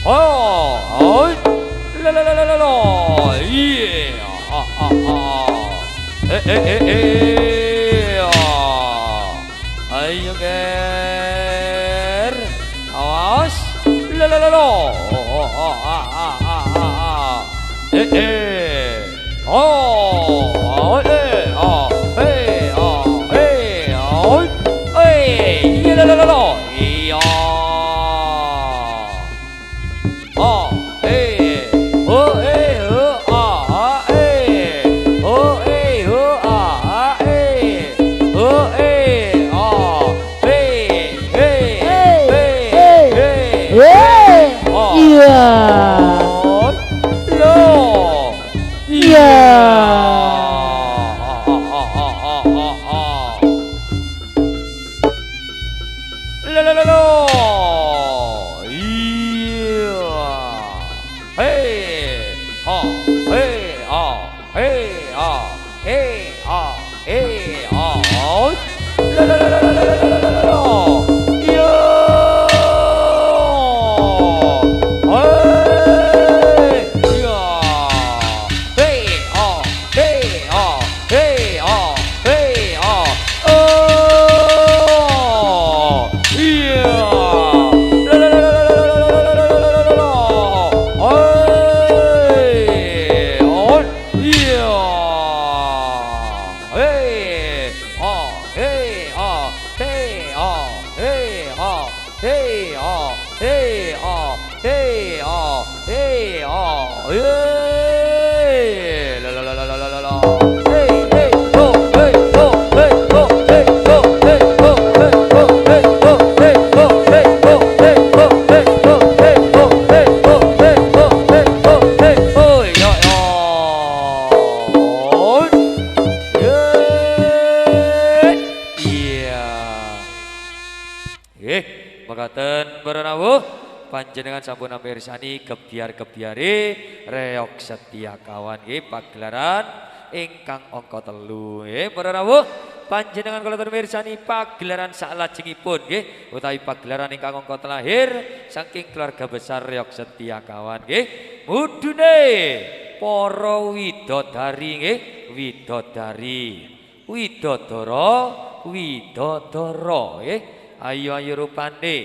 Oh, la la la la la la, yeah, ayo ger, awas, la la la la, la la la la, iya. Mekaten berenawuh panjenengan sampun mirsani kebiar-kebiare reok setia kawan nggih pagelaran ingkang angka 3 nggih berenawuh panjenengan kula mirsani pagelaran salajengipun nggih utawi pagelaran ingkang angka terakhir saking keluarga besar reok setia kawan nggih mudune para widodari nggih widodara nggih ayo rupane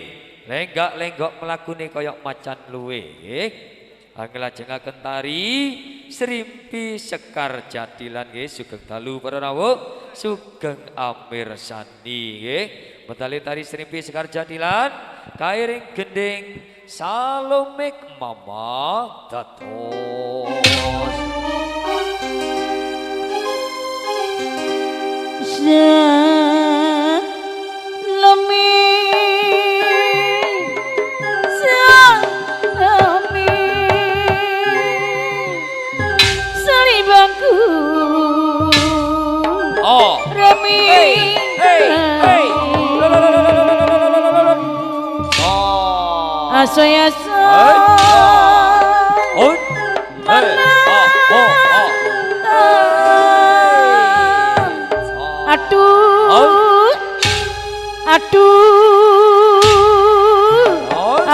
lenggak melakune koyok macan luwe nggih anglajengaken tari Srimpi Sekar Jatilan nggih sugeng dalu para rawuh sugeng amirsani nggih medali tari Srimpi Sekar Jatilan kairing gending Salomik Mama dados Asoyasa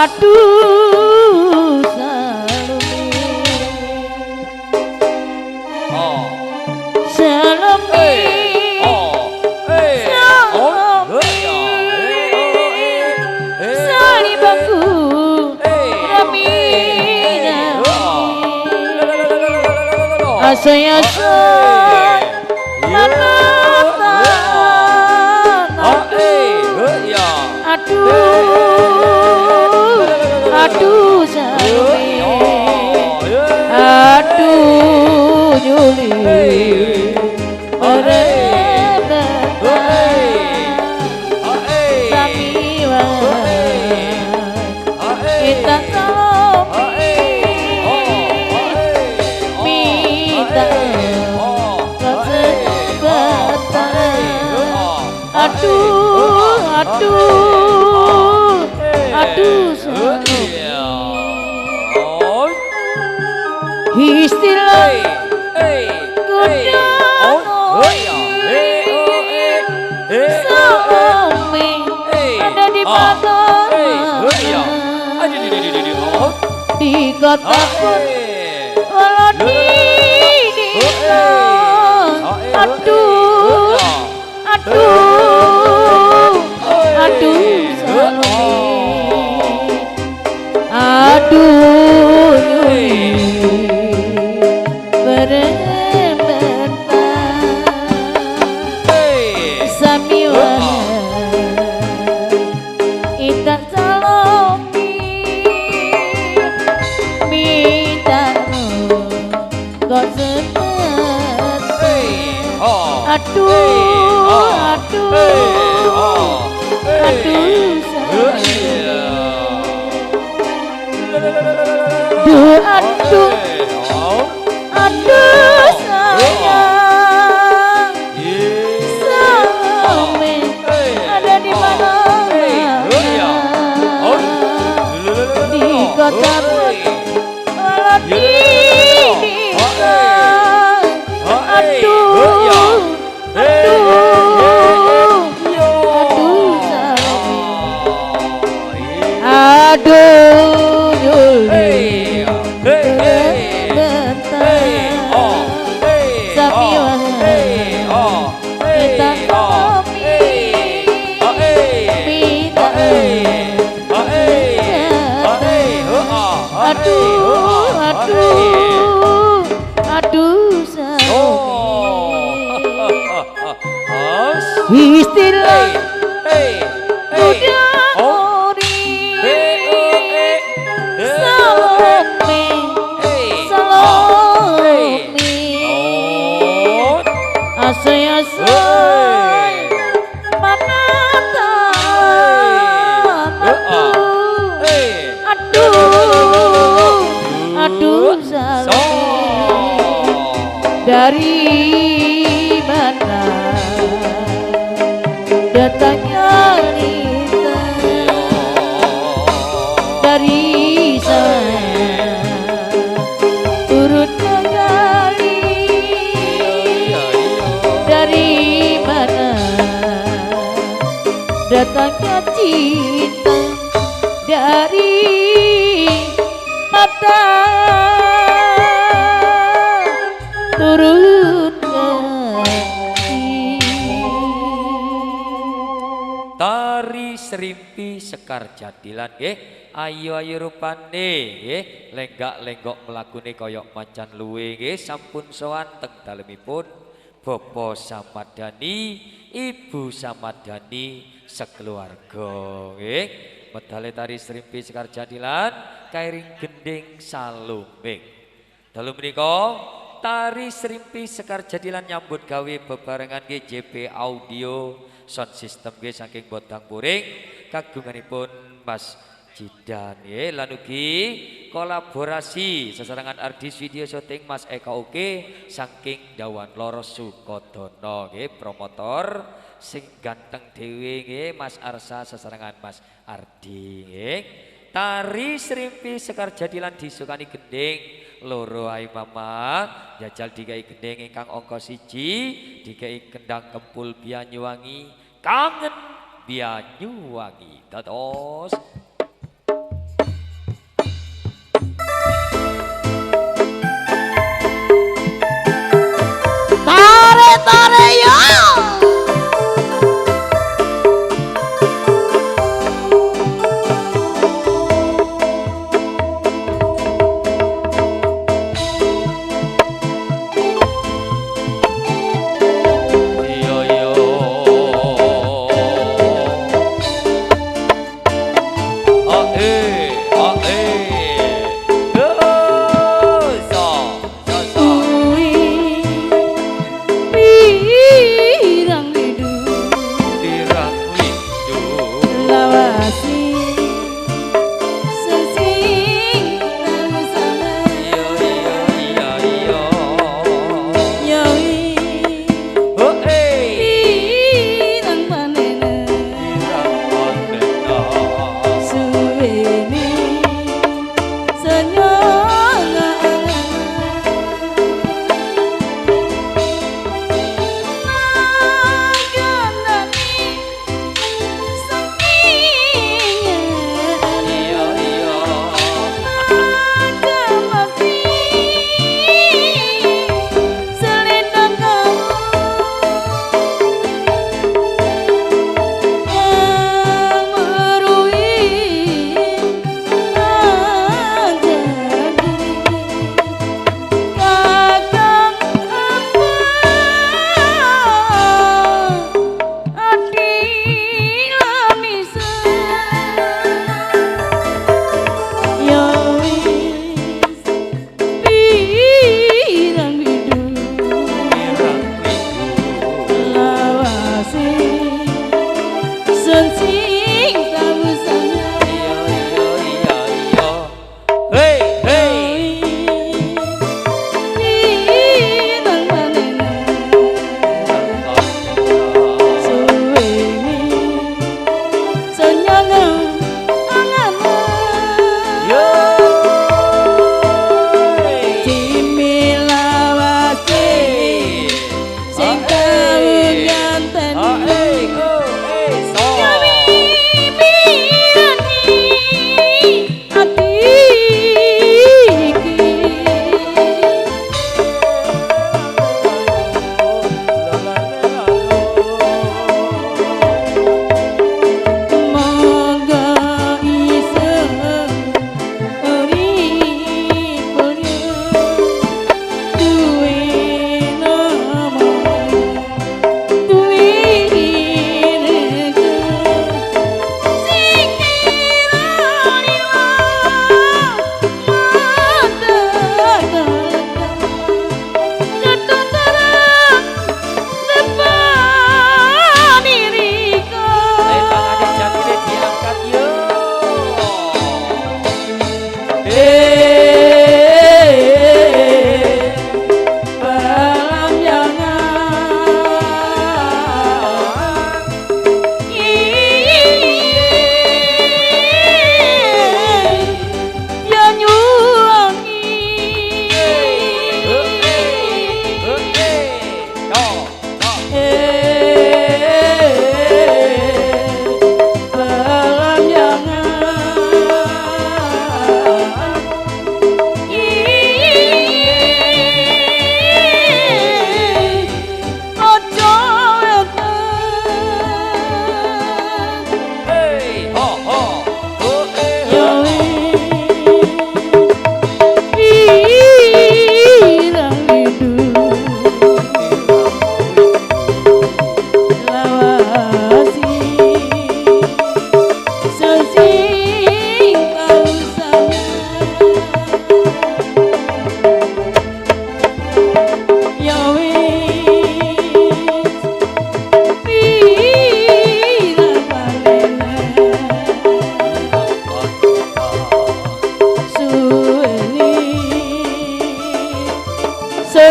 aduh Salome Salibangku Ramina Asayasa aduh Salome aduh Juli kita Salome minta kesempatan aduh Salome istilah Salome ada di mana di kota pun walau di aduh aduh aduh Salome aduh aduh aduh aduh aduh aduh sayang Salome ada di mana di kota walau di aduh aduh Yuli Samiwa kita kopi minta aduh aduh aduh Salome istilah asai mana aduh aduh Salome dari mana datangnya Lita dari sana turun ke kali dari mana datangnya cinta dari mata turun ke Tari Serimpi Sekar Jadilan ayo rupane lenggak-lenggok melakune koyok macan luwe sampun sowan teng dalemipun Bapak Samadani Ibu Samadani sekeluarga medale Tari Serimpi Sekar Jadilan kairing gending Salome dalu menika Tari Serimpi Sekar Jadilan nyambut gawe bebarengan JP Audio sound system saking Botang Puring kagunganipun Mas Jidan lan ugi kolaborasi sesarengan artis video syuting Mas Eka Oke saking Dawan Loro Sukodono promotor sing ganteng dhewe Mas Arsa sesarengan Mas Ardi Tari Serimpi Sekar Jadilan disukani gending loro ae mama jajal dikai gending ingkang angka 1 dikai kendang kempul Banyuwangi kangen Banyuwangi dados tare yo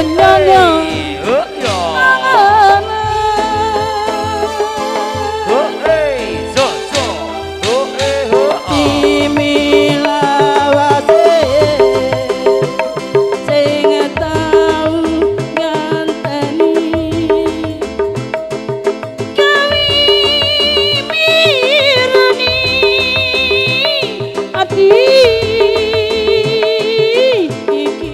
Nyong Yo. Zo zo. Timilawase sing tau nganteni mirani ati iki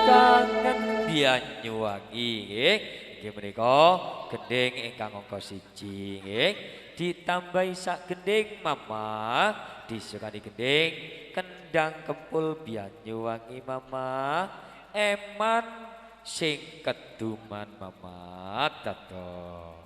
Kangen Banyuwangi nggih. Inggih menika gending ingkang angka 1 nggih. Ditambahi sak gending Mama, disukani gending kendang kempul Banyuwangi Mama. Eman sing keduman Mama dados.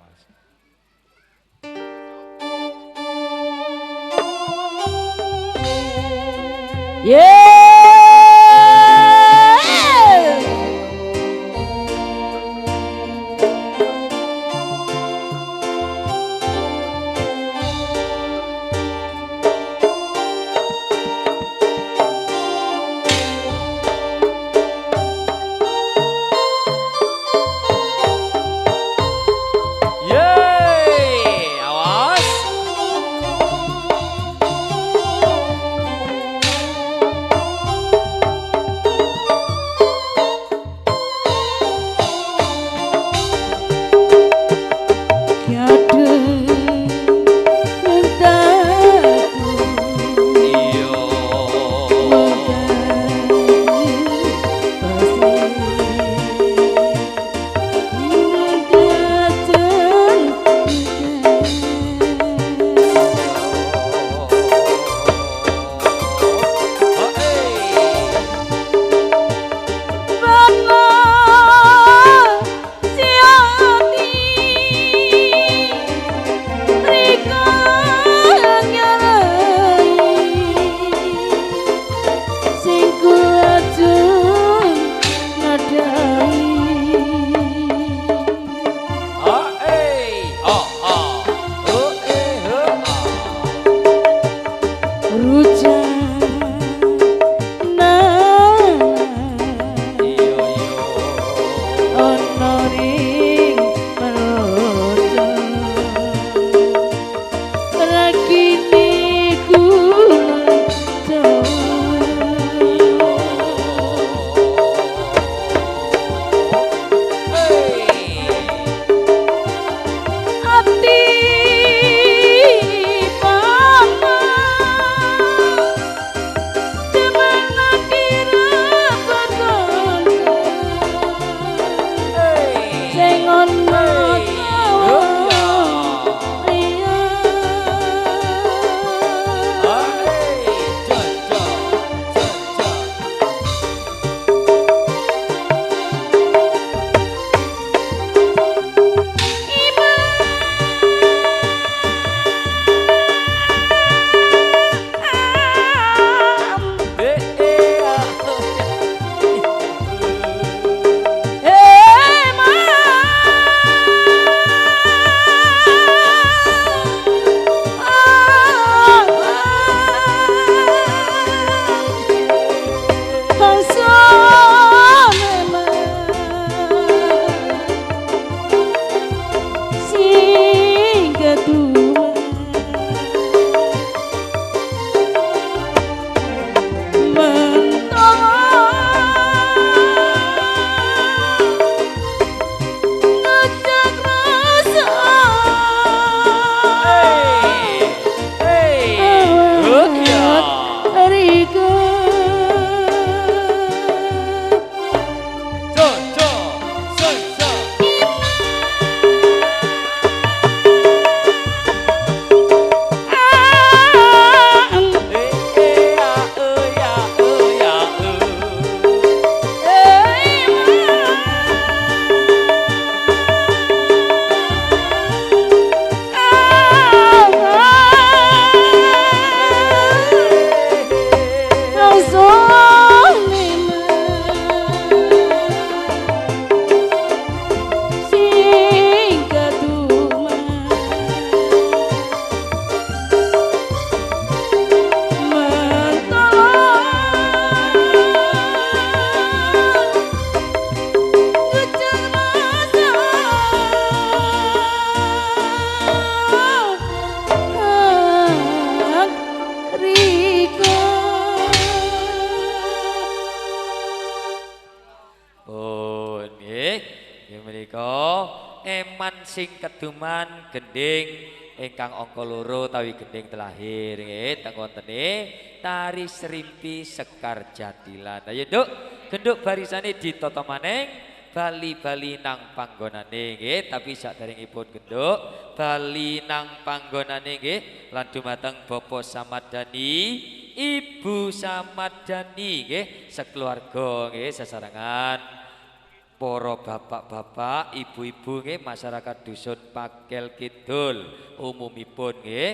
Yeay, awas. eman sing keduman gending ingkang angka loro tawi gending telahir nggih teng wontene tari Serimpi Sekar Jatilan. Ayo Nduk, genduk barisane ditata maneng bali-bali nang panggonane nggih, tapi saderengipun genduk bali nang panggonane nggih lan dumateng Bapak Samadani, Ibu Samadani nggih, sekeluarga nggih sesarengan para bapak-bapak, ibu-ibu nggih masyarakat dusun Pakel Kidul umumipun nggih.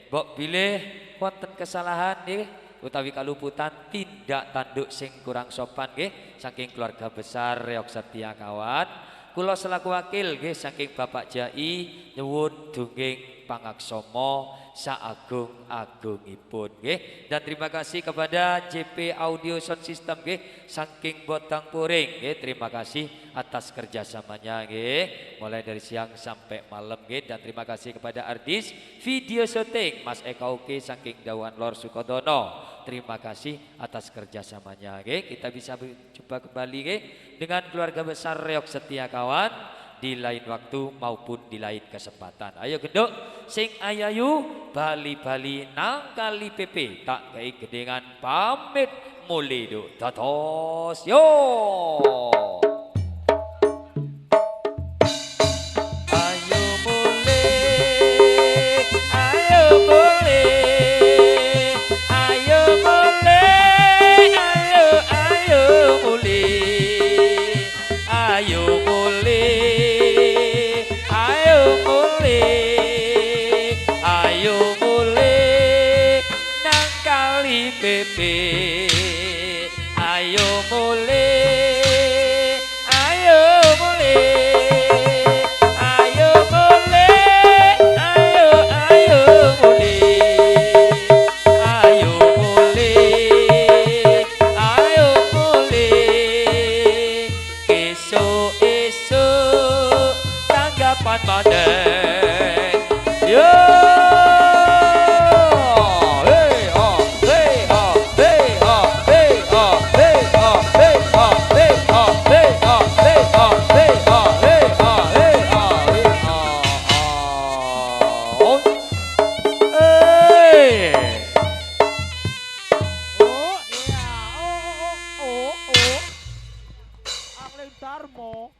Mbok bilih wonten kesalahan nggih utawi kaluputan tindak tanduk sing kurang sopan nggih saking keluarga besar Reok Setia Kawan, kula selaku wakil nggih saking Bapak Jai nyuwun dungging pangaksama saagung-agungipun nggih. Dan terima kasih kepada JP Audio Sound System nggih saking Botang Puring nggih. Terima kasih atas kerjasamanya nggih mulai dari siang sampai malam nggih. Dan terima kasih kepada artis video syuting Mas Eka Uki saking Dawan Lor Sukodono. Terima kasih atas kerjasamanya nggih. Kita bisa berjumpa kembali nggih dengan keluarga besar Reok Setia Kawan di lain waktu maupun di lain kesempatan. Ayo genduk sing ayayu bali-bali nang kali PP tak kei gedengan pamit mulih Nduk dados yo. Ayo mulih, ayo mulih, ayo mulih, ayo mulih, ayo mulih. Pepe, ayo mulih, ayo mulih, ayo mulih, ayo mulih, ayo mulih, ayo mulih, esuk-esuk tanggapan maneh, yo. Darmo